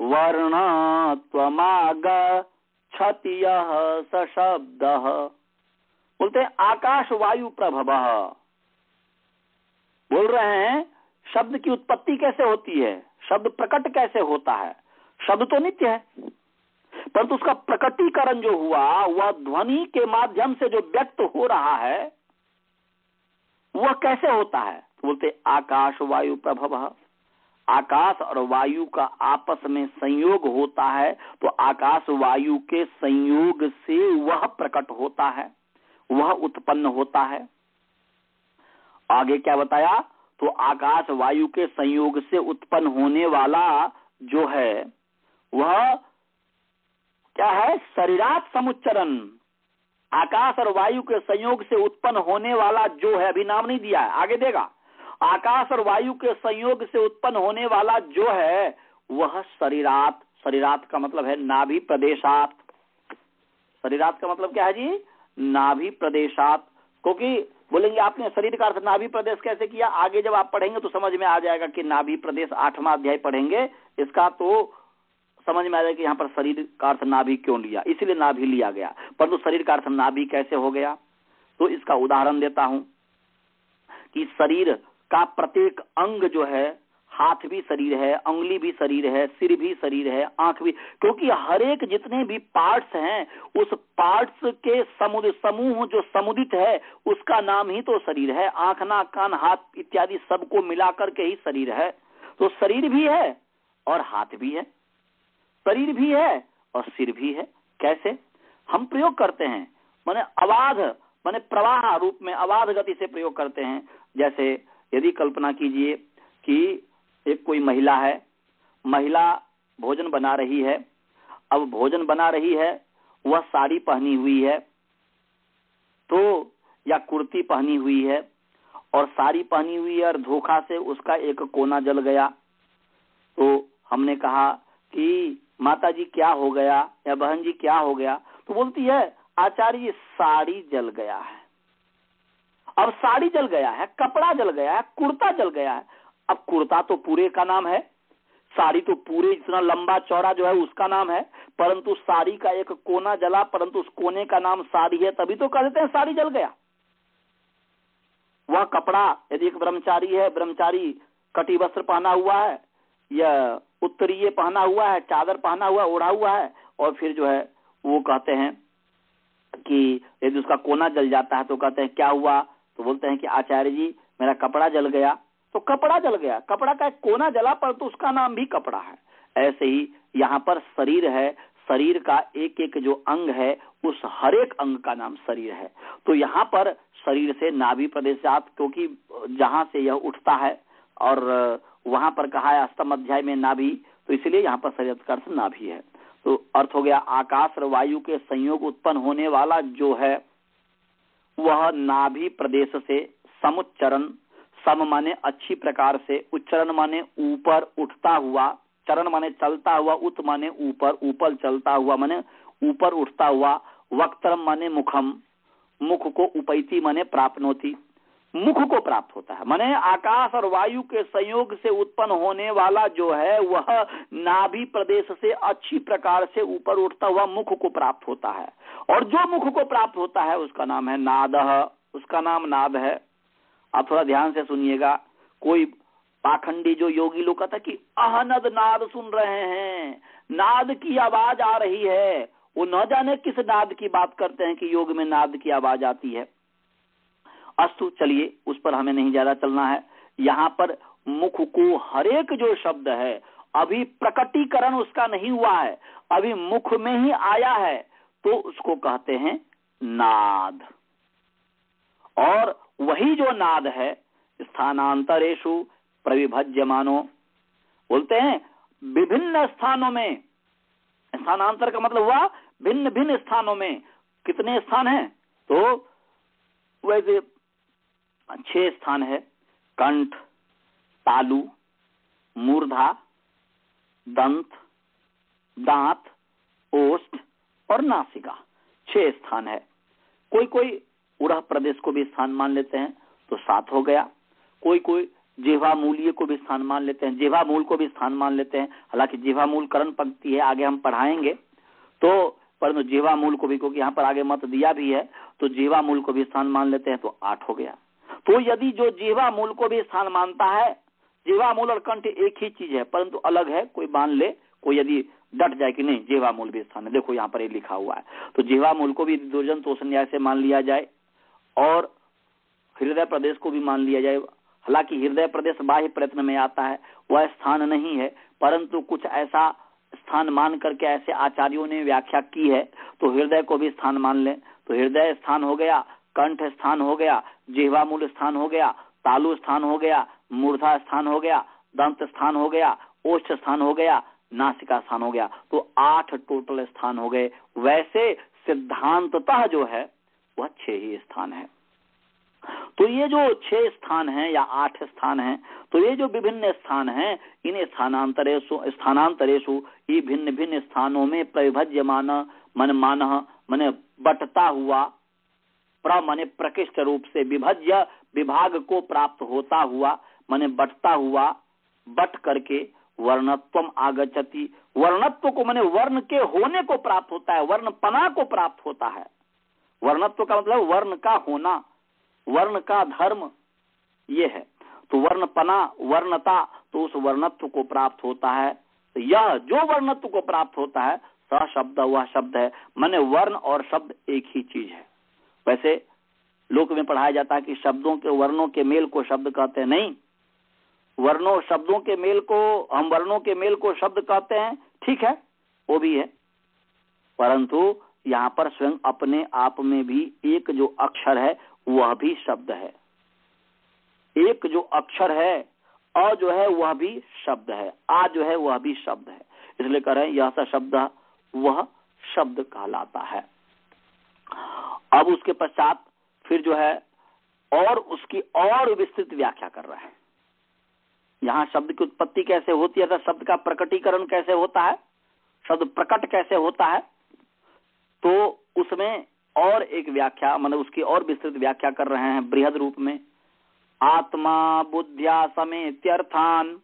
वर्णत्वमागच्छति यः स शब्दः। बोलते हैं आकाश वायु प्रभवः। बोल रहे हैं शब्द की उत्पत्ति कैसे होती है, शब्द प्रकट कैसे होता है। शब्द तो नित्य है, परंतु उसका प्रकटीकरण जो हुआ वह ध्वनि के माध्यम से जो व्यक्त हो रहा है वह कैसे होता है। बोलते आकाश वायु प्रभवः। आकाश और वायु का आपस में संयोग होता है तो आकाश वायु के संयोग से वह प्रकट होता है, वह उत्पन्न होता है। आगे क्या बताया, तो आकाश वायु के संयोग से उत्पन्न होने वाला जो है वह क्या है, शरीरात समुच्चरण। आकाश और वायु के संयोग से उत्पन्न होने वाला जो है, अभी नाम नहीं दिया है, आगे देगा। आकाश और वायु के संयोग से उत्पन्न होने वाला जो है वह शरीरात। शरीरात का मतलब है नाभि प्रदेशात। शरीरात का मतलब क्या है जी, नाभि प्रदेशात। क्योंकि बोलेंगे आपने शरीर का अर्थ नाभि प्रदेश कैसे किया, आगे जब आप पढ़ेंगे तो समझ में आ जाएगा कि नाभि प्रदेश 8वां अध्याय पढ़ेंगे इसका तो समझ में आ जाएगा कि यहाँ पर शरीर का अर्थ नाभि क्यों लिया, इसलिए नाभि लिया गया। परंतु शरीर का अर्थ नाभि कैसे हो गया, तो इसका उदाहरण देता हूं कि शरीर का प्रत्येक अंग जो है, हाथ भी शरीर है, उंगली भी शरीर है, सिर भी शरीर है, आंख भी, क्योंकि हर एक जितने भी पार्ट्स हैं उस पार्ट्स के समूह जो समुदित है उसका नाम ही तो शरीर है। आंख, नाक, कान, हाथ इत्यादि सबको मिलाकर के ही शरीर है। तो शरीर भी है और हाथ भी है, शरीर भी है और सिर भी है। कैसे हम प्रयोग करते हैं, माने अबाध, माने प्रवाह रूप में अबाध गति से प्रयोग करते हैं। जैसे यदि कल्पना कीजिए कि एक कोई महिला है, महिला भोजन बना रही है। अब भोजन बना रही है, वह साड़ी पहनी हुई है तो या कुर्ती पहनी हुई है और साड़ी पहनी हुई है और धोखा से उसका एक कोना जल गया। तो हमने कहा कि माता जी क्या हो गया या बहन जी क्या हो गया, तो बोलती है आचार्य जी साड़ी जल गया है। अब साड़ी जल गया है, कपड़ा जल गया है, कुर्ता जल गया है। अब कुर्ता तो पूरे का नाम है, साड़ी तो पूरे इतना लंबा चौड़ा जो है उसका नाम है, परंतु साड़ी का एक कोना जला, परंतु उस कोने का नाम साड़ी है, तभी तो कहते हैं साड़ी जल गया। वह कपड़ा, यदि एक ब्रह्मचारी है, ब्रह्मचारी कटी वस्त्र पहना हुआ है या उत्तरीय पहना हुआ है, चादर पहना हुआ, ओढ़ा हुआ है, और फिर जो है वो कहते हैं कि यदि उसका कोना जल जाता है तो कहते हैं क्या हुआ, तो बोलते हैं कि आचार्य जी मेरा कपड़ा जल गया। तो कपड़ा जल गया, कपड़ा का कोना जला पर तो उसका नाम भी कपड़ा है। ऐसे ही यहाँ पर शरीर है, शरीर का एक एक जो अंग है उस हर एक अंग का नाम शरीर है। तो यहाँ पर शरीर से नाभि प्रदेशात, क्योंकि जहां से यह उठता है और वहां पर कहा है अष्टम अध्याय में नाभि, तो इसलिए यहाँ पर शरीर का अर्थ नाभि है। तो अर्थ हो गया आकाश और वायु के संयोग उत्पन्न होने वाला जो है वह नाभि प्रदेश से समुच्चरण, सम माने अच्छी प्रकार से, उच्चरण माने ऊपर उठता हुआ, चरण माने चलता हुआ, उत माने ऊपर, ऊपर चलता हुआ माने ऊपर उठता हुआ, वक्त्रम माने मुखम, मुख को उपैति माने प्राप्नोति, मुख को प्राप्त होता है। माने आकाश और वायु के संयोग से उत्पन्न होने वाला जो है वह नाभि प्रदेश से अच्छी प्रकार से ऊपर उठता हुआ मुख को प्राप्त होता है, और जो मुख को प्राप्त होता है उसका नाम है नादः, उसका नाम नाद है। आप थोड़ा ध्यान से सुनिएगा, कोई पाखंडी जो योगी लोग कहता है कि अहनद नाद सुन रहे हैं, नाद की आवाज आ रही है, वो न जाने किस नाद की बात करते हैं कि योग में नाद की आवाज आती है। अस्तु, चलिए उस पर हमें नहीं ज्यादा चलना है। यहाँ पर मुख को हर एक जो शब्द है अभी प्रकटीकरण उसका नहीं हुआ है, अभी मुख में ही आया है, तो उसको कहते हैं नाद। और वही जो नाद है स्थानांतरेषु प्रविभज्यमानो, बोलते हैं विभिन्न स्थानों में, स्थानांतर का मतलब हुआ भिन्न भिन्न स्थानों में। कितने स्थान हैं, तो वैसे 6 स्थान है, कंठ, तालु, मूर्धा, दंत, दांत, ओष्ठ और नासिका 6 स्थान है। कोई कोई उरह प्रदेश को भी स्थान मान लेते हैं तो 7 हो गया। कोई कोई जिह्वा मूल्य को भी स्थान मान लेते हैं, जिह्वा मूल को भी स्थान मान लेते हैं। हालांकि जिह्वा मूल करण पंक्ति है, आगे हम पढ़ाएंगे तो, परंतु जिह्वा मूल को भी, क्योंकि यहाँ पर आगे मत दिया भी है, तो जिह्वा मूल को भी स्थान मान लेते हैं तो 8 हो गया। तो यदि जो जिह्वा मूल को भी स्थान मानता है, जिह्वा मूल और कंठ एक ही चीज है परंतु अलग है, कोई मान ले, कोई यदि डट जाए कि नहीं जिह्वा मूल भी स्थान है, देखो यहाँ पर ये लिखा हुआ है, तो जिह्वा मूल को भी दुर्जन तोषण न्याय से मान लिया जाए और हृदय प्रदेश को भी मान लिया जाए। हालांकि हृदय प्रदेश बाह्य प्रयत्न में आता है, वह स्थान नहीं है, परंतु कुछ ऐसा स्थान मान करके ऐसे आचार्यों ने व्याख्या की है, तो हृदय को भी स्थान मान ले। तो हृदय स्थान हो गया, कंठ स्थान हो गया, जिह्वा मूल स्थान हो गया, तालु स्थान हो गया, मूर्धा स्थान हो गया, दंत स्थान हो गया, ओष्ठ स्थान हो गया, नासिका स्थान हो गया। तो 8 टोटल स्थान हो गए। वैसे सिद्धांततः जो है वह 6 ही स्थान है। तो ये जो 6 स्थान हैं या 8 स्थान हैं, तो ये जो विभिन्न स्थान हैं, इन स्थानांतरेषु ये भिन्न भिन्न स्थानों में प्रविभज्यमान मन बटता हुआ, माने प्रकृष्ट रूप से, विभज्य विभाग को प्राप्त होता हुआ, माने बटता हुआ, बट करके वर्णत्वम आगच्छति, वर्णत्व को माने वर्ण के होने को प्राप्त होता है, वर्णपना को प्राप्त होता है। वर्णत्व का मतलब वर्ण का होना, वर्ण का धर्म ये है। तो वर्णपना, वर्णता, तो उस वर्णत्व को प्राप्त होता है। तो यह जो वर्णत्व को प्राप्त होता है, स शब्द वह शब्द है, माने वर्ण और शब्द एक ही चीज है। वैसे लोक में पढ़ाया जाता है कि शब्दों के, वर्णों के मेल को शब्द कहते हैं, नहीं, वर्णों शब्दों के मेल को, हम वर्णों के मेल को शब्द कहते हैं, ठीक है, वो भी है, परंतु यहाँ पर स्वयं अपने आप में भी एक जो अक्षर है वह भी शब्द है। एक जो अक्षर है अ जो है वह भी शब्द है, आ जो है वह भी शब्द है। इसलिए कह रहे हैं यह सा शब्द वह शब्द कहलाता है। अब उसके पश्चात फिर जो है और उसकी और विस्तृत व्याख्या कर रहे हैं। यहाँ शब्द की उत्पत्ति कैसे होती है, शब्द का प्रकटीकरण कैसे होता है, शब्द प्रकट कैसे होता है, तो उसमें और एक व्याख्या, मतलब उसकी और विस्तृत व्याख्या कर रहे हैं बृहद रूप में। आत्मा बुद्ध्या समेत्यर्थान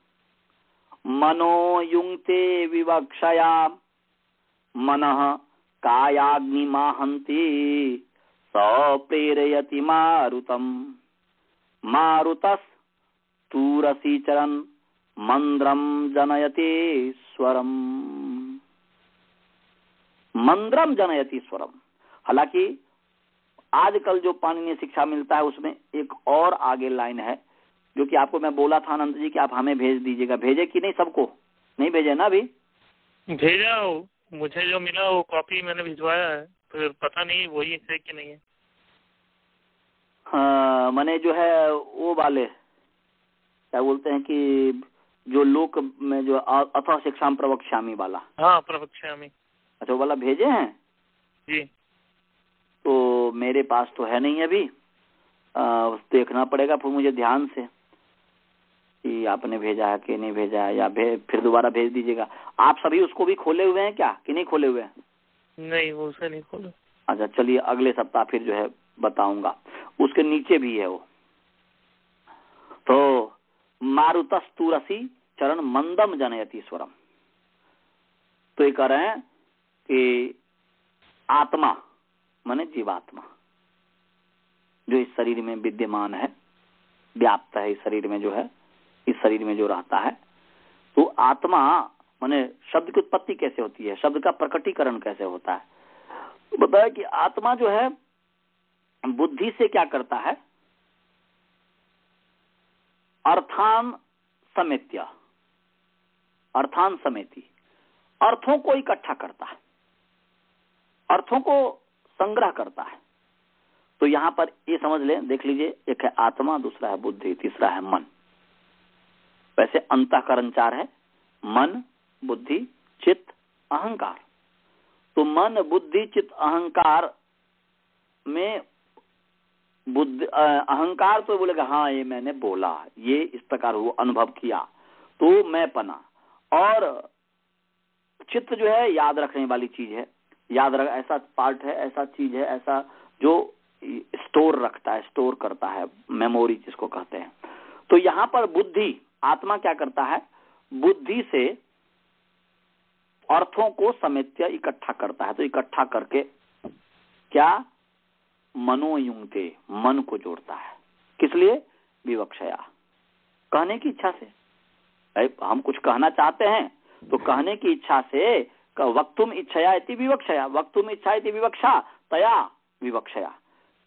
मनो युंक्ते विवक्षया मनः कायाग्निमाहन्ति प्रेरयति मारुतम मारुतस्तूरसी चरन् मंद्रम जनयति स्वरम, मंद्रम जनयति स्वरम। हालांकि आजकल जो पाणिनीय शिक्षा मिलता है उसमें एक और आगे लाइन है, जो कि आपको मैं बोला था अनंत जी कि आप हमें भेज दीजिएगा। भेजे कि नहीं, सबको नहीं भेजे ना? अभी
भेजा हो, मुझे जो मिला वो कॉपी मैंने भिजवाया है, फिर पता नहीं वही है कि नहीं है।
हाँ, मैंने जो है वो वाले क्या बोलते हैं कि जो लोक में जो अथवा शिक्षा प्रवक्ष्यामि वाला,
हाँ प्रवक्ष्यामि,
अच्छा वाला भेजे हैं
जी।
तो मेरे पास तो है नहीं अभी, देखना पड़ेगा फिर मुझे ध्यान से कि आपने भेजा है कि नहीं भेजा है, या फिर दोबारा भेज दीजिएगा। आप सभी उसको भी खोले हुए हैं क्या कि नहीं खोले हुए हैं? नहीं,
वो उसे नहीं खोले।
अच्छा चलिए, अगले सप्ताह फिर जो है बताऊंगा। उसके नीचे भी है वो, तो मारुतस्तूरसी चरण मंदम जनयति स्वरम। तो ये कह रहे हैं कि आत्मा माने जीवात्मा जो इस शरीर में विद्यमान है, व्याप्त है इस शरीर में, जो है इस शरीर में जो रहता है, तो आत्मा माने शब्द की उत्पत्ति कैसे होती है, शब्द का प्रकटीकरण कैसे होता है। तो बताया कि आत्मा जो है बुद्धि से क्या करता है, अर्थान समेत्य, अर्थान समेति, अर्थों को इकट्ठा करता है, अर्थों को संग्रह करता है। तो यहां पर ये समझ लें, देख लीजिए, एक है आत्मा, दूसरा है बुद्धि, तीसरा है मन। वैसे अंतःकरण 4 है, मन, बुद्धि, चित्त, अहंकार। तो मन, बुद्धि, चित्त, अहंकार में बुद्धि, अहंकार तो बोलेगा हाँ ये मैंने बोला, ये इस प्रकार वो अनुभव किया, तो मैंपना। और चित्त जो है याद रखने वाली चीज है, याद रख, ऐसा पार्ट है, ऐसा चीज है, ऐसा जो स्टोर रखता है, स्टोर करता है, मेमोरी जिसको कहते हैं। तो यहाँ पर बुद्धि, आत्मा क्या करता है, बुद्धि से अर्थों को समेत इकट्ठा करता है। तो इकट्ठा करके क्या, मनोयुंगते, मन को जोड़ता है। किस लिए, विवक्षया, कहने की इच्छा से। हम कुछ कहना चाहते हैं तो कहने की इच्छा से, वक्तुम इच्छया इति विवक्षया, वक्तुम इच्छा इति विवक्षा तया विवक्षया,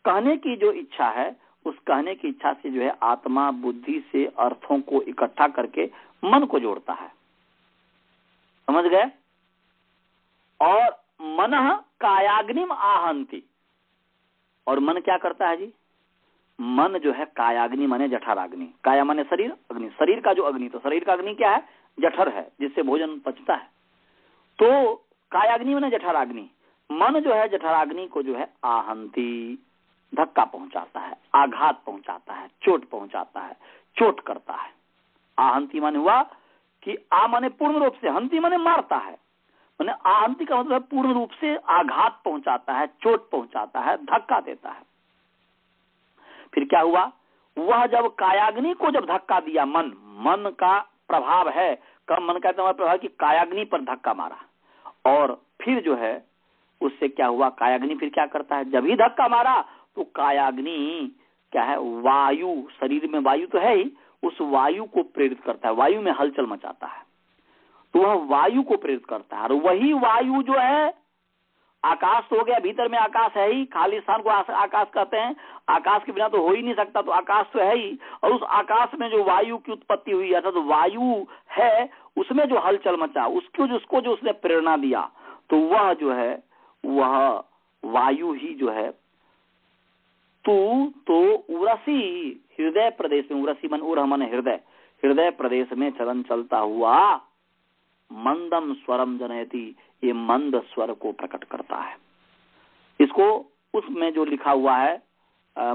कहने की जो इच्छा है उस कहने की इच्छा से जो है आत्मा बुद्धि से अर्थों को इकट्ठा करके मन को जोड़ता है। समझ गए। और मनः कायाग्निम आहंति, और मन क्या करता है जी, मन जो है कायाग्नि माने जठराग्नि, काया माने शरीर, अग्नि शरीर का जो अग्नि, तो शरीर का अग्नि क्या है, जठर है, जिससे भोजन पचता है। तो कायाग्नि माने जठराग्नि, मन जो है जठराग्नि को जो है आहंति, धक्का पहुंचाता है, आघात पहुंचाता है, चोट पहुंचाता है, चोट करता है। आहंति माने हुआ कि आ माने पूर्ण रूप से, हंति माने मारता है, माने आहंति का मतलब पूर्ण रूप से आघात पहुंचाता है, चोट पहुंचाता है, धक्का देता है। फिर क्या हुआ, वह जब कायाग्नि को जब धक्का दिया, मन का प्रभाव है, कम मन का प्रभाव कि कायाग्नि पर धक्का मारा, और फिर जो है उससे क्या हुआ, कायाग्नि फिर क्या करता है, जब ही धक्का मारा तो कायाग्नि क्या है, वायु, शरीर में वायु तो है ही, उस वायु को प्रेरित करता है, वायु में हलचल मचाता है। तो वह वायु को प्रेरित करता है, और वही वायु जो है, आकाश तो हो गया, भीतर में आकाश है ही, खाली स्थान को आकाश कहते हैं, आकाश के बिना तो हो ही नहीं सकता, तो आकाश तो है ही, और उस आकाश में जो वायु की उत्पत्ति हुई, अर्थात तो वायु है, उसमें जो हलचल मचा, उसको जो उसने प्रेरणा दिया, तो वह जो है, वह वायु ही जो है, तो उरसी हृदय प्रदेश में, उरसी मन उर मन हृदय, हृदय प्रदेश में चलन चलता हुआ मंदम स्वरम जनयति, ये मंद स्वर को प्रकट करता है। इसको उसमें जो लिखा हुआ है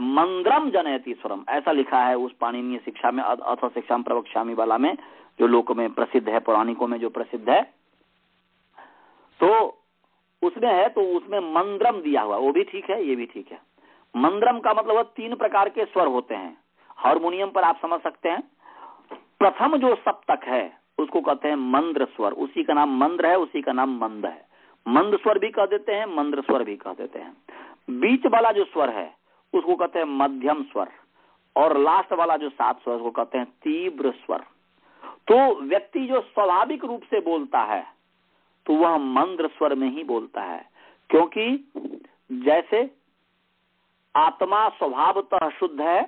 मंद्रम जनयति स्वरम, ऐसा लिखा है उस पाणिनीय शिक्षा में, अथ शिक्षा प्रवक्ष्यामि वाला में, जो लोक में प्रसिद्ध है, पौराणिकों में जो प्रसिद्ध है, तो उसमें है, तो उसमें मंद्रम दिया हुआ, वो भी ठीक है, ये भी ठीक है। मंद्रम का मतलब 3 प्रकार के स्वर होते हैं। हारमोनियम पर आप समझ सकते हैं, प्रथम जो सप्तक है उसको कहते हैं मंद्र स्वर, उसी का नाम मंद्र है, उसी का नाम मंद है। मंद स्वर भी कह देते हैं, मंद्र स्वर भी कह देते हैं। बीच वाला जो स्वर है उसको कहते हैं मध्यम स्वर, और लास्ट वाला जो 7 स्वर उसको कहते हैं तीव्र स्वर। तो व्यक्ति जो स्वाभाविक रूप से बोलता है तो वह मंद्र स्वर में ही बोलता है, क्योंकि जैसे आत्मा स्वभावतः शुद्ध है,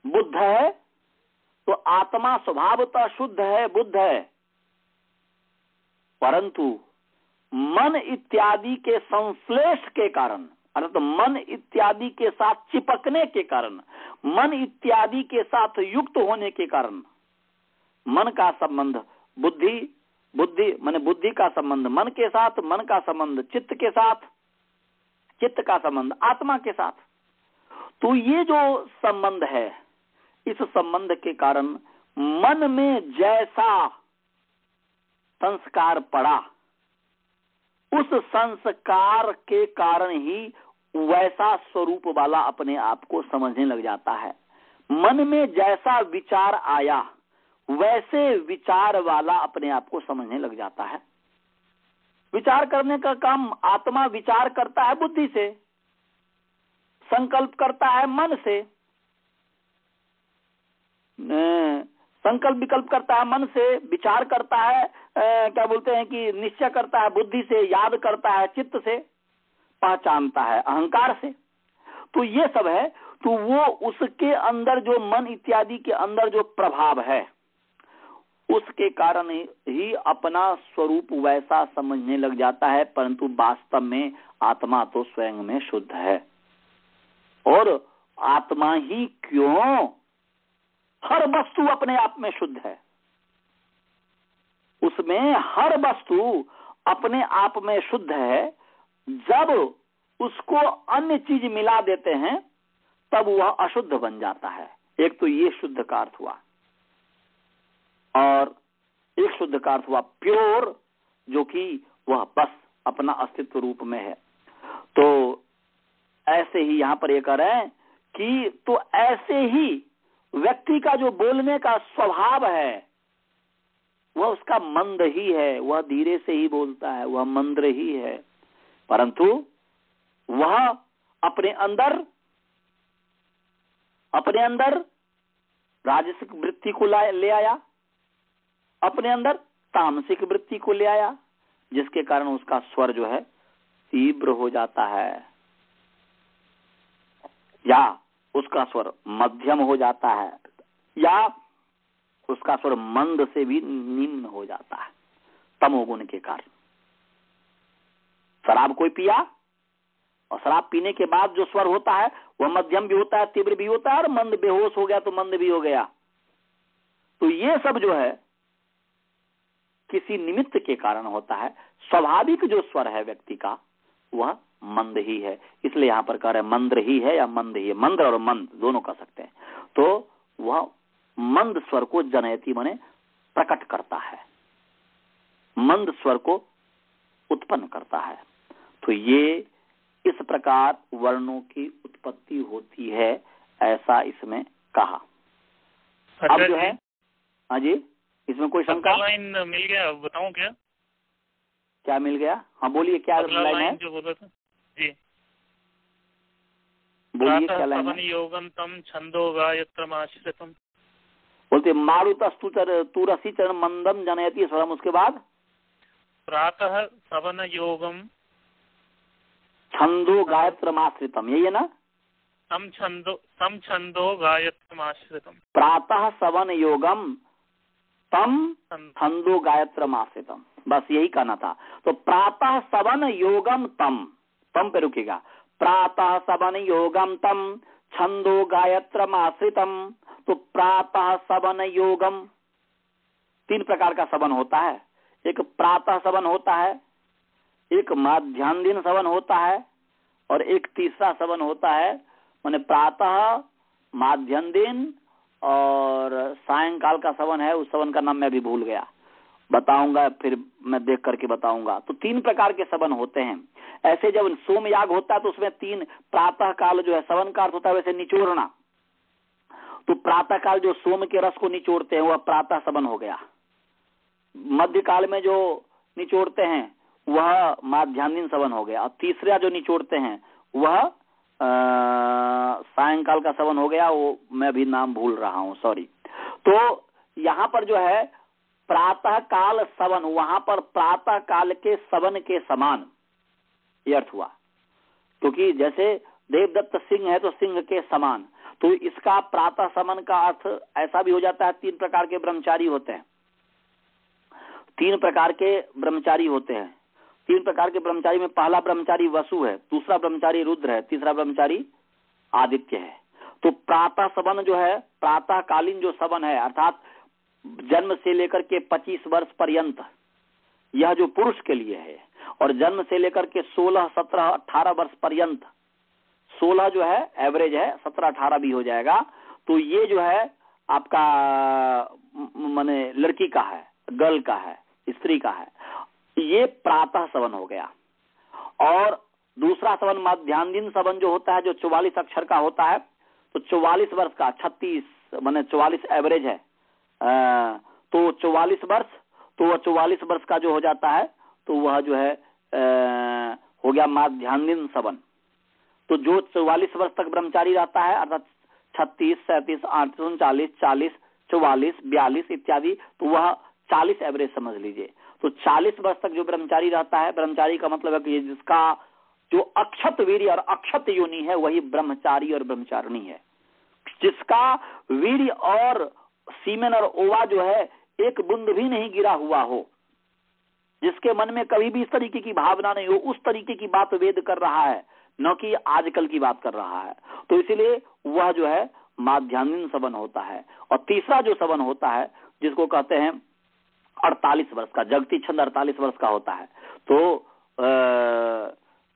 बुद्ध है, तो आत्मा स्वभावतः शुद्ध है, बुद्ध है, परंतु मन इत्यादि के संश्लेष के कारण, अर्थात मन इत्यादि के साथ चिपकने के कारण, मन इत्यादि के साथ युक्त होने के कारण, मन का संबंध बुद्धि माने बुद्धि का संबंध मन के साथ, मन का संबंध चित्त के साथ, चित्त का संबंध आत्मा के साथ। तो ये जो संबंध है, इस संबंध के कारण मन में जैसा संस्कार पड़ा, उस संस्कार के कारण ही वैसा स्वरूप वाला अपने आप को समझने लग जाता है। मन में जैसा विचार आया, वैसे विचार वाला अपने आप को समझने लग जाता है। विचार करने का काम आत्मा विचार करता है बुद्धि से, संकल्प करता है मन से, संकल्प विकल्प करता है मन से, विचार करता है क्या बोलते हैं कि निश्चय करता है बुद्धि से, याद करता है चित्त से, पहचानता है अहंकार से। तो ये सब है, तो वो उसके अंदर जो मन इत्यादि के अंदर जो प्रभाव है, उसके कारण ही अपना स्वरूप वैसा समझने लग जाता है, परंतु वास्तव में आत्मा तो स्वयं में शुद्ध है। और आत्मा ही क्यों, हर वस्तु अपने आप में शुद्ध है, उसमें हर वस्तु अपने आप में शुद्ध है। जब उसको अन्य चीज मिला देते हैं तब वह अशुद्ध बन जाता है। एक तो ये शुद्ध का अर्थ हुआ। और एक शुद्ध का अर्थ हुआ प्योर, जो कि वह बस अपना अस्तित्व रूप में है। तो ऐसे ही यहां पर ये कह रहे हैं कि तो ऐसे ही व्यक्ति का जो बोलने का स्वभाव है वह उसका मंद ही है, वह धीरे से ही बोलता है, वह मंद्र ही है, परंतु वह अपने अंदर राजसिक वृत्ति को ले आया, अपने अंदर तामसिक वृत्ति को ले आया, जिसके कारण उसका स्वर जो है तीव्र हो जाता है, या उसका स्वर मध्यम हो जाता है, या उसका स्वर मंद से भी निम्न हो जाता है तमोगुण के कारण। शराब कोई पिया और शराब पीने के बाद जो स्वर होता है वह मध्यम भी होता है, तीव्र भी होता है, और मंद बेहोश हो गया तो मंद भी हो गया। तो ये सब जो है किसी निमित्त के कारण होता है। स्वाभाविक जो स्वर है व्यक्ति का वह मंद ही है, इसलिए यहां पर कह रहे मंद्र ही है या मंद ही है। मंद्र और मंद दोनों कह सकते हैं। तो वह मंद स्वर को जनयति माने प्रकट करता है, मंद स्वर को उत्पन्न करता है। तो ये इस प्रकार वर्णों की उत्पत्ति होती है, ऐसा इसमें कहा। अब जो है, हाँ जी, इसमें कोई शंका?
लाइन मिल गया, बताऊं क्या?
क्या मिल गया? हाँ बोलिए, क्या लाइन है
जो बोला था जी?
बोलिए क्या लाइन है?
योगम तम छंदो गायत्रमाश्रितम,
बोलते मारुतस्तु तुरसी चरण मंदम जनयति स्वरम, उसके बाद
प्रातः सवन योगम
छंदो गायत्रमाश्रितम, यही है ना?
तम छंदो गायत्रमाश्रितम,
प्रातः सवन योगम तम छंदो गायत्रमाश्रितम, बस यही कहना था। तो प्रातः सवन योगम तम पे रुकेगा, प्रातः सवन योगम तम छंदो गायत्रमाश्रितम। तो प्रातः सवन योगम, तीन प्रकार का सवन होता है। एक प्रातः सवन होता है, एक माध्यान्ह सवन होता है, और एक तीसरा सवन होता है, माने प्रातः, माध्यान्ह और सायंकाल का सवन है। उस सवन का नाम मैं अभी भूल गया, बताऊंगा, फिर मैं देख करके बताऊंगा। तो तीन प्रकार के सवन होते हैं। ऐसे जब सोम याग होता है तो उसमें तीन, प्रातः काल जो है सवन का अर्थ होता है वैसे निचोड़ना, तो प्रातः काल जो सोम के रस को निचोड़ते हैं वह प्रातः सवन हो गया। मध्य काल में जो निचोड़ते हैं वह माध्यान्ह सवन हो गया, और तीसरा जो निचोड़ते हैं वह सायंकाल का सवन हो गया, वो मैं अभी नाम भूल रहा हूं, सॉरी। तो यहाँ पर जो है प्रातः काल सवन, वहां पर प्रातः काल के सवन के समान ये अर्थ हुआ, क्योंकि जैसे देवदत्त सिंह है तो सिंह के समान। तो इसका प्रातः सवन का अर्थ ऐसा भी हो जाता है, तीन प्रकार के ब्रह्मचारी होते हैं, तीन प्रकार के ब्रह्मचारी होते हैं। तीन प्रकार के ब्रह्मचारी में पहला ब्रह्मचारी वसु है, दूसरा ब्रह्मचारी रुद्र है, तीसरा ब्रह्मचारी आदित्य है। तो प्रातः सवन जो है, प्रातः कालीन जो सवन है, अर्थात जन्म से लेकर के 25 वर्ष पर्यंत, यह जो पुरुष के लिए है, और जन्म से लेकर के 16, 17, 18 वर्ष पर्यंत, 16 जो है एवरेज है, 17, 18 भी हो जाएगा। तो ये जो है आपका माने लड़की का है, गर्ल का है, स्त्री का है, ये प्रातः सवन हो गया। और दूसरा सवन माध्यान्ह सवन जो होता है, जो 44 अक्षर का होता है, तो 44 वर्ष का, 36 माने 44 एवरेज है, तो 44 वर्ष, तो वह 44 वर्ष का जो हो जाता है तो वह जो है हो गया माध्यान्ह सवन। तो जो 44 वर्ष तक ब्रह्मचारी रहता है, अर्थात 36, 37, 38, 39, 40, 44, 42 इत्यादि, तो वह 40 एवरेज समझ लीजिए। तो 40 वर्ष तक जो ब्रह्मचारी रहता है, ब्रह्मचारी का मतलब है कि जिसका जो अक्षत वीर्य और अक्षत योनि है वही ब्रह्मचारी और ब्रह्मचारिणी है। जिसका वीर्य और सीमेन और ओवा जो है एक बूंद भी नहीं गिरा हुआ हो, जिसके मन में कभी भी इस तरीके की भावना नहीं हो, उस तरीके की बात वेद कर रहा है, न कि आजकल की बात कर रहा है। तो इसीलिए वह जो है माध्यान्ह सवन होता है। और तीसरा जो सवन होता है जिसको कहते हैं 48 वर्ष का, जगती छंद 48 वर्ष का होता है। तो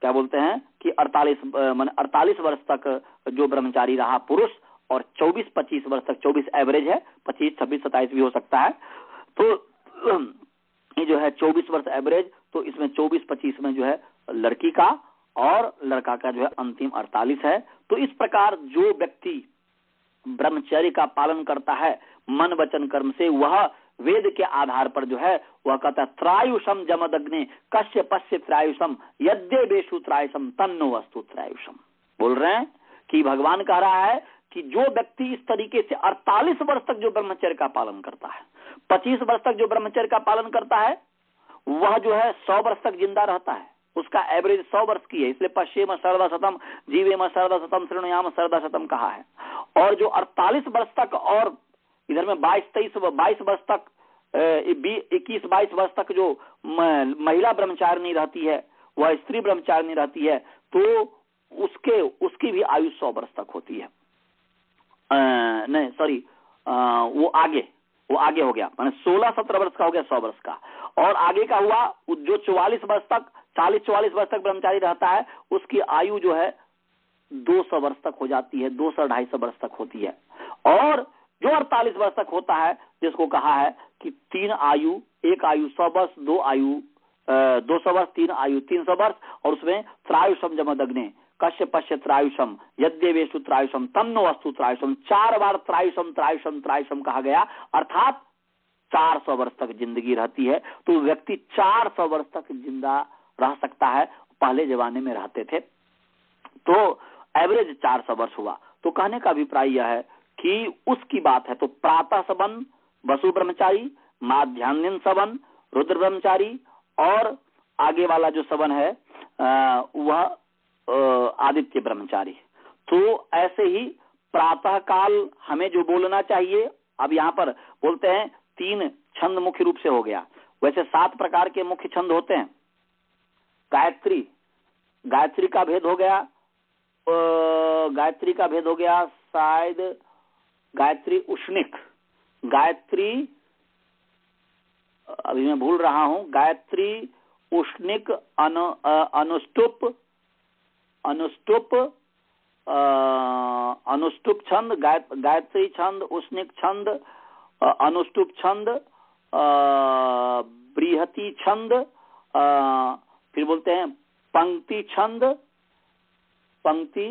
क्या बोलते हैं कि 48 वर्ष तक जो ब्रह्मचारी रहा पुरुष, और 24-25 वर्ष तक, 24 एवरेज है, 25, 26, 27 भी हो सकता है, तो ये जो है 24 वर्ष एवरेज, तो इसमें 24-25 में जो है लड़की का और लड़का का जो है अंतिम 48 है। तो इस प्रकार जो व्यक्ति ब्रह्मचर्य का पालन करता है मन वचन कर्म से, वह वेद के आधार पर जो है वह कहता है त्रायुषम जमदग्ने कश्य पश्य त्रायुषम यद्येवेषु त्रायुषम तन्नो वस्तु त्रायुषम। बोल रहे हैं कि भगवान कह रहा है कि जो व्यक्ति इस तरीके से 48 वर्ष तक जो ब्रह्मचर्य का पालन करता है, 25 वर्ष तक जो ब्रह्मचर्य का पालन करता है, वह जो है 100 वर्ष तक जिंदा रहता है। उसका एवरेज 100 वर्ष की है, इसलिए पश्चिम सर्दा शतम जीवेम सर्दा शतम श्रेणुयाम सर्दा शतम कहा है। और जो 48 वर्ष तक और इधर में 22 वर्ष तक 21-22 वर्ष तक जो महिला ब्रह्मचारिणी रहती है, वह स्त्री ब्रह्मचारिणी रहती है, तो उसकी भी आयु 100 वर्ष तक होती है। नहीं सॉरी, वो आगे हो गया, माने 16-17 वर्ष का हो गया 100 वर्ष का। और आगे का हुआ जो 44 वर्ष तक 40-44 वर्ष तक ब्रह्मचारी रहता है, उसकी आयु जो है 200 वर्ष तक हो जाती है, 200-250 वर्ष तक होती है। और जो 48 वर्ष तक होता है, जिसको कहा है कि 3 आयु, एक आयु 100 वर्ष, 2 आयु 200 वर्ष, 3 आयु 300 वर्ष, और उसमें त्रायुषम जमदग्ने कश्य पश्य त्रायुषम यद्येवेषु त्रायुषम तन्नो वस्तु त्रायुषम, 4 बार त्रायुषम त्रायुषम त्रायुषम कहा गया, अर्थात 400 वर्ष तक जिंदगी रहती है। तो व्यक्ति 400 वर्ष तक जिंदा रह सकता है, पहले जमाने में रहते थे। तो एवरेज 400 वर्ष हुआ। तो कहने का अभिप्राय यह है कि उसकी बात है। तो प्रातः सवन वसु ब्रह्मचारी, माध्यान्ह सवन रुद्र ब्रह्मचारी, और आगे वाला जो सवन है वह आदित्य ब्रह्मचारी। तो ऐसे ही प्रातः काल हमें जो बोलना चाहिए, अब यहाँ पर बोलते हैं 3 छंद मुख्य रूप से हो गया। वैसे 7 प्रकार के मुख्य छंद होते हैं। गायत्री का भेद हो गया, शायद गायत्री उष्णिक, गायत्री, अभी मैं भूल रहा हूं, गायत्री उष्णिक, अनुष्टुप छंद, गायत्री छंद, उष्णिक छंद, अनुष्टुप छंद, बृहति छंद, फिर बोलते हैं पंक्ति छंद, पंक्ति,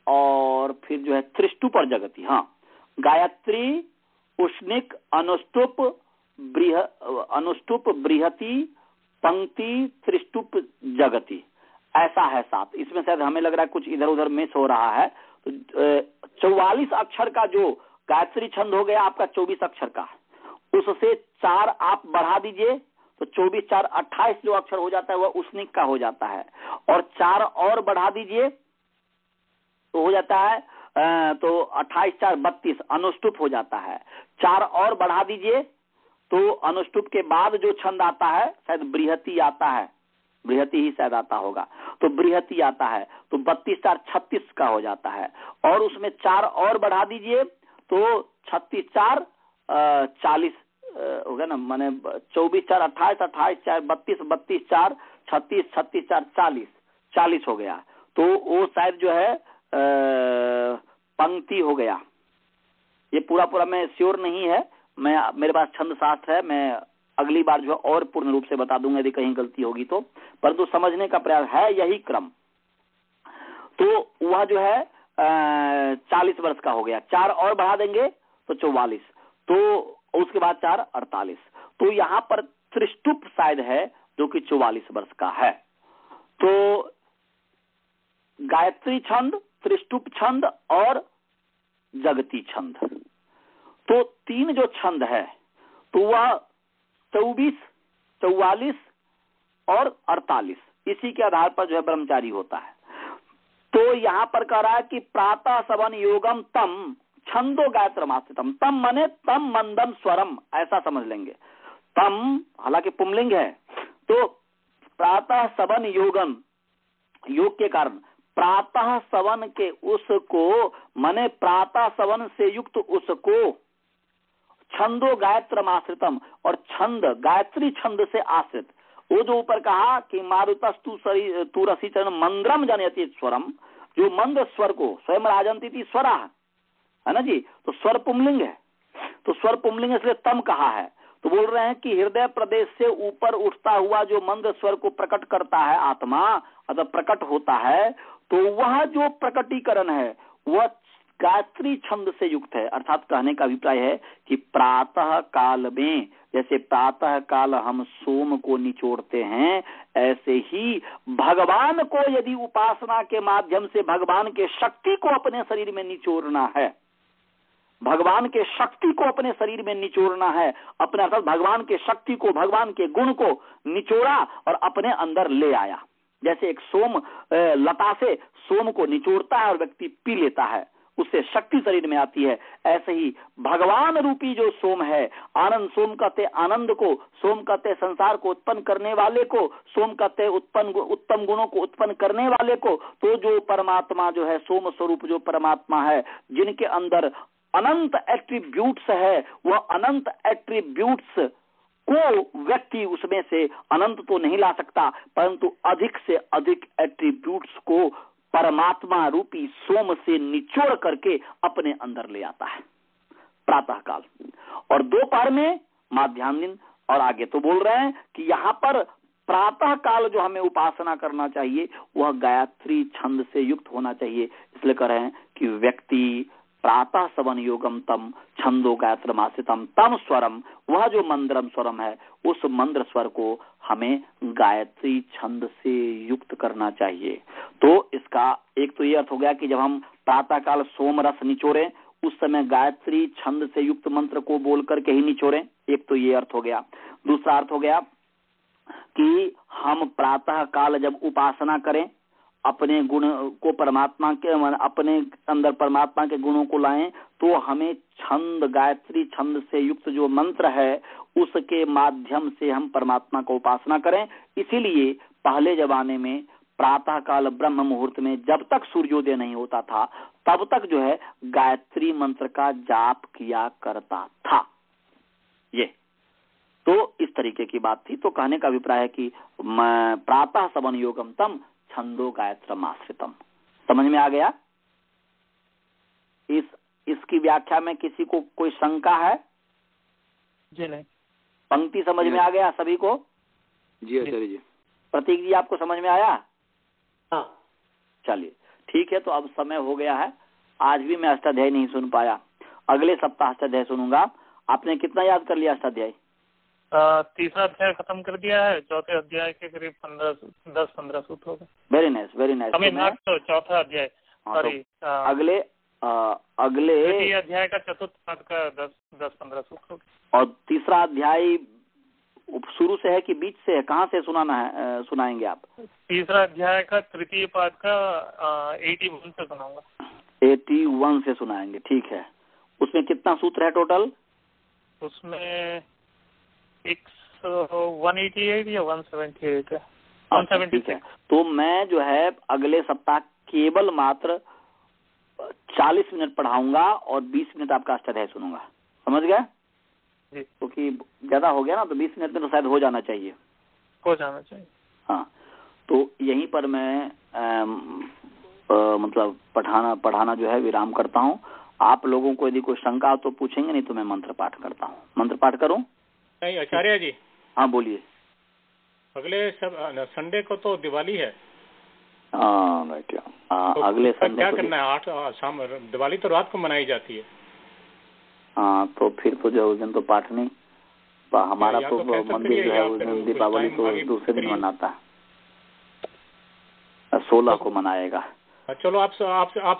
और फिर जो है त्रिष्टुप और जगति। हाँ, गायत्री, उष्णिक, अनुष्टुप, बृहति, पंक्ति, त्रिष्टुप, जगति, ऐसा है 7। इसमें शायद हमें लग रहा है कुछ इधर उधर मिस हो रहा है। तो 44 अक्षर का जो गायत्री छंद हो गया आपका 24 अक्षर का, उससे 4 आप बढ़ा दीजिए तो 24-4 28 जो अक्षर हो जाता है वह उष्णिक का हो जाता है। और 4 और बढ़ा दीजिए तो हो जाता है तो 28-4 32 अनुष्टुप हो जाता है। 4 और बढ़ा दीजिए तो अनुष्टुप के बाद जो छंद आता है शायद बृहति आता है, बृहति ही शायद आता होगा, तो बृहति आता है, तो 32-4 36 का हो जाता है। और उसमें 4 और बढ़ा दीजिए तो 36-4 40 हो गया ना, माने 24-4 28, 28-4 32, 32-4 36, 36-4 40 हो गया। तो वो शायद जो है पंक्ति हो गया। ये पूरा मैं श्योर नहीं है, मेरे पास छंद शास्त्र है, मैं अगली बार जो है और पूर्ण रूप से बता दूंगा यदि कहीं गलती होगी तो, परंतु समझने का प्रयास है यही क्रम। तो वह जो है 40 वर्ष का हो गया, 4 और बढ़ा देंगे तो 44, तो उसके बाद 4 48। तो यहाँ पर त्रिष्टुप शायद है जो कि 44 वर्ष का है। तो गायत्री छंद, त्रिष्टुप छंद और जगती छंद, तो 3 जो छंद है तो वह 24, 44 और 48, इसी के आधार पर जो है ब्रह्मचारी होता है। तो यहाँ पर कह रहा है कि प्रातः सवन योगम तम छंदो गायत्रमास्थितम, तम मने तम मंदम स्वरम, ऐसा समझ लेंगे। तम हालांकि पुंलिंग है, तो प्रातः सवन योगम, योग के कारण प्रातः सवन के उसको, मने प्रातः सवन से युक्त उसको, छंदो गायत्रमाश्रितम, और छंद गायत्री छंद से आश्रित। वो जो ऊपर कहा कि मारुतस्तु तू रसी चरण मंद्रम जनयति स्वरम, जो मंद स्वर को स्वयं राजंती थी स्वरा है ना जी, तो स्वर पुंलिंग है, तो स्वर पुंलिंग इसलिए तम कहा है। तो बोल रहे हैं कि हृदय प्रदेश से ऊपर उठता हुआ जो मंद स्वर को प्रकट करता है आत्मा, अगर प्रकट होता है तो वह जो प्रकटीकरण है वह गायत्री छंद से युक्त है। अर्थात कहने का अभिप्राय है कि प्रातः काल में, जैसे प्रातः काल हम सोम को निचोड़ते हैं, ऐसे ही भगवान को यदि उपासना के माध्यम से भगवान के शक्ति को अपने शरीर में निचोड़ना है, भगवान के शक्ति को अपने शरीर में निचोड़ना है, अपने अर्थात भगवान के शक्ति को, भगवान के गुण को निचोड़ा और अपने अंदर ले आया। जैसे एक सोम लता से सोम को निचोड़ता है और व्यक्ति पी लेता है, उससे शक्ति शरीर में आती है। ऐसे ही भगवान रूपी जो सोम है, आनंद, सोम कहते आनंद को, सोम कहते संसार को उत्पन्न करने वाले को, सोम कहते उत्तम गुणों को उत्पन्न करने वाले को, तो जो परमात्मा जो है, सोम स्वरूप जो परमात्मा है, जिनके अंदर अनंत एट्रीब्यूट्स है, वह अनंत एट्रीब्यूट्स को व्यक्ति उसमें से अनंत तो नहीं ला सकता, परंतु अधिक से अधिक एट्रीब्यूट्स को परमात्मा रूपी सोम से निचोड़ करके अपने अंदर ले आता है प्रातः काल। और दोपहर में, माध्याह्न दिन, और आगे तो बोल रहे हैं कि यहाँ पर प्रातः काल जो हमें उपासना करना चाहिए वह गायत्री छंद से युक्त होना चाहिए। इसलिए कह रहे हैं कि व्यक्ति प्रातः सवन योगम तम छंदो गायत्रमासितम तम स्वरम, वह जो मंद्रम स्वरम है उस मंद्र स्वर को हमें गायत्री छंद से युक्त करना चाहिए। तो इसका एक तो ये अर्थ हो गया कि जब हम प्रातः काल सोम रस निचोड़े उस समय गायत्री छंद से युक्त मंत्र को बोल करके ही निचोड़े, एक तो ये अर्थ हो गया। दूसरा अर्थ हो गया कि हम प्रातः काल जब उपासना करें, अपने गुण को परमात्मा के, अपने अंदर परमात्मा के गुणों को लाएं, तो हमें छंद, गायत्री छंद से युक्त जो मंत्र है उसके माध्यम से हम परमात्मा को उपासना करें। इसीलिए पहले जमाने में प्रातः काल ब्रह्म मुहूर्त में जब तक सूर्योदय नहीं होता था तब तक जो है गायत्री मंत्र का जाप किया करता था। ये तो इस तरीके की बात थी। तो कहने का अभिप्राय है कि प्रातः सवन योगम तम छंदो गायत्रमाश्रितम। समझ में आ गया? इसकी व्याख्या में किसी को कोई शंका है?
जी नहीं।
पंक्ति समझ में आ गया सभी को?
जी आचार्य जी।
प्रतीक जी आपको समझ में आया?
हाँ।
चलिए ठीक है। तो अब समय हो गया है। आज भी मैं अष्टाध्यायी नहीं सुन पाया, अगले सप्ताह अष्टाध्यायी सुनूंगा। आपने कितना याद कर लिया अष्टाध्यायी?
तीसरा अध्याय खत्म कर दिया है, चौथे अध्याय के करीब 10-15 सूत्र हो गए।
Very nice, very nice.
तो चौथा अध्याय, सॉरी
अगले
अध्याय का चतुर्थ पद का 10-15 सूत्र हो गए।
और तीसरा अध्याय शुरू से है कि बीच से है? कहाँ से सुनाना है, सुनाएंगे आप?
तीसरा अध्याय का तृतीय पाद का 81 से सुनाऊंगा।
81 से सुनाएंगे, ठीक है। उसमें कितना सूत्र है टोटल? उसमें
188 या 178 है।
176 है। तो मैं जो है अगले सप्ताह केवल मात्र 40 मिनट पढ़ाऊंगा और 20 मिनट आपका अष्टाध्याय सुनूंगा। समझ गए? क्योंकि ज्यादा हो गया ना, तो 20 मिनट में तो शायद हो जाना चाहिए। हाँ, तो यहीं पर मैं मतलब पढ़ाना जो है विराम करता हूँ। आप लोगों को यदि कोई शंका हो तो पूछेंगे, नहीं तो मैं मंत्र पाठ करता हूँ। मंत्र पाठ करूँ?
नहीं आचार्य जी।
हाँ बोलिए।
अगले संडे को तो दिवाली है।
तो अगले संडे
क्या करना है? 8 शाम, दिवाली तो रात को मनाई जाती है।
हाँ, तो फिर तो जो उस दिन तो पाठ नहीं, हमारा तो मंदिर जो है उस दिन दीपावली तो दूसरे दिन मनाता है, 16 को मनाएगा।
चलो आप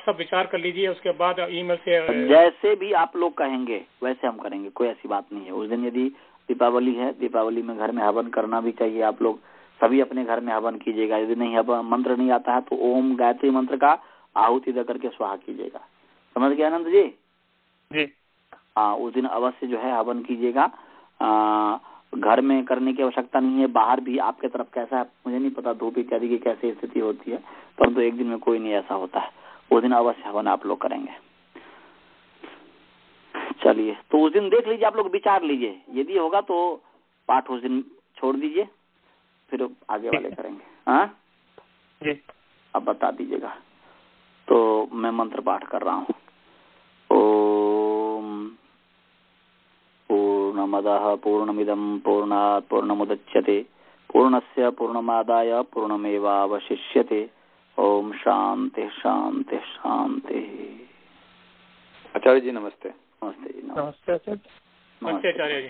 सब विचार कर लीजिए, उसके बाद ईमेल से
जैसे भी आप लोग कहेंगे वैसे हम करेंगे, कोई ऐसी बात नहीं है। उस दिन यदि दीपावली है, दीपावली में घर में हवन करना भी चाहिए। आप लोग सभी अपने घर में हवन कीजिएगा। यदि नहीं हवन मंत्र नहीं आता है तो ओम गायत्री मंत्र का आहुति दे करके स्वाहा कीजिएगा। समझ गए आनंद जी?
जी।
हाँ, उस दिन अवश्य जो है हवन कीजिएगा। घर में करने की आवश्यकता नहीं है, बाहर भी आपके तरफ कैसा है मुझे नहीं पता, धूप इत्यादि की कैसी स्थिति होती है, परंतु एक दिन में कोई नहीं ऐसा होता है। उस दिन अवश्य हवन आप लोग करेंगे। चलिए, तो उस दिन देख लीजिए, आप लोग विचार लीजिए, यदि होगा तो पाठ उस दिन छोड़ दीजिए, फिर आगे वाले करेंगे। हाँ
जी,
अब बता दीजिएगा। तो मैं मंत्र पाठ कर रहा हूँ। ओम पूर्णमदः पूर्णमिदं पूर्णात् पूर्णमुदच्यते पूर्णस्य पूर्णमादाय पूर्णमेवावशिष्यते। ओम शांति शांति शांति।
आचार्य जी नमस्ते।
नमस्ते जी।
नमस्ते आचार्य।
नमस्ते आचार्य जी।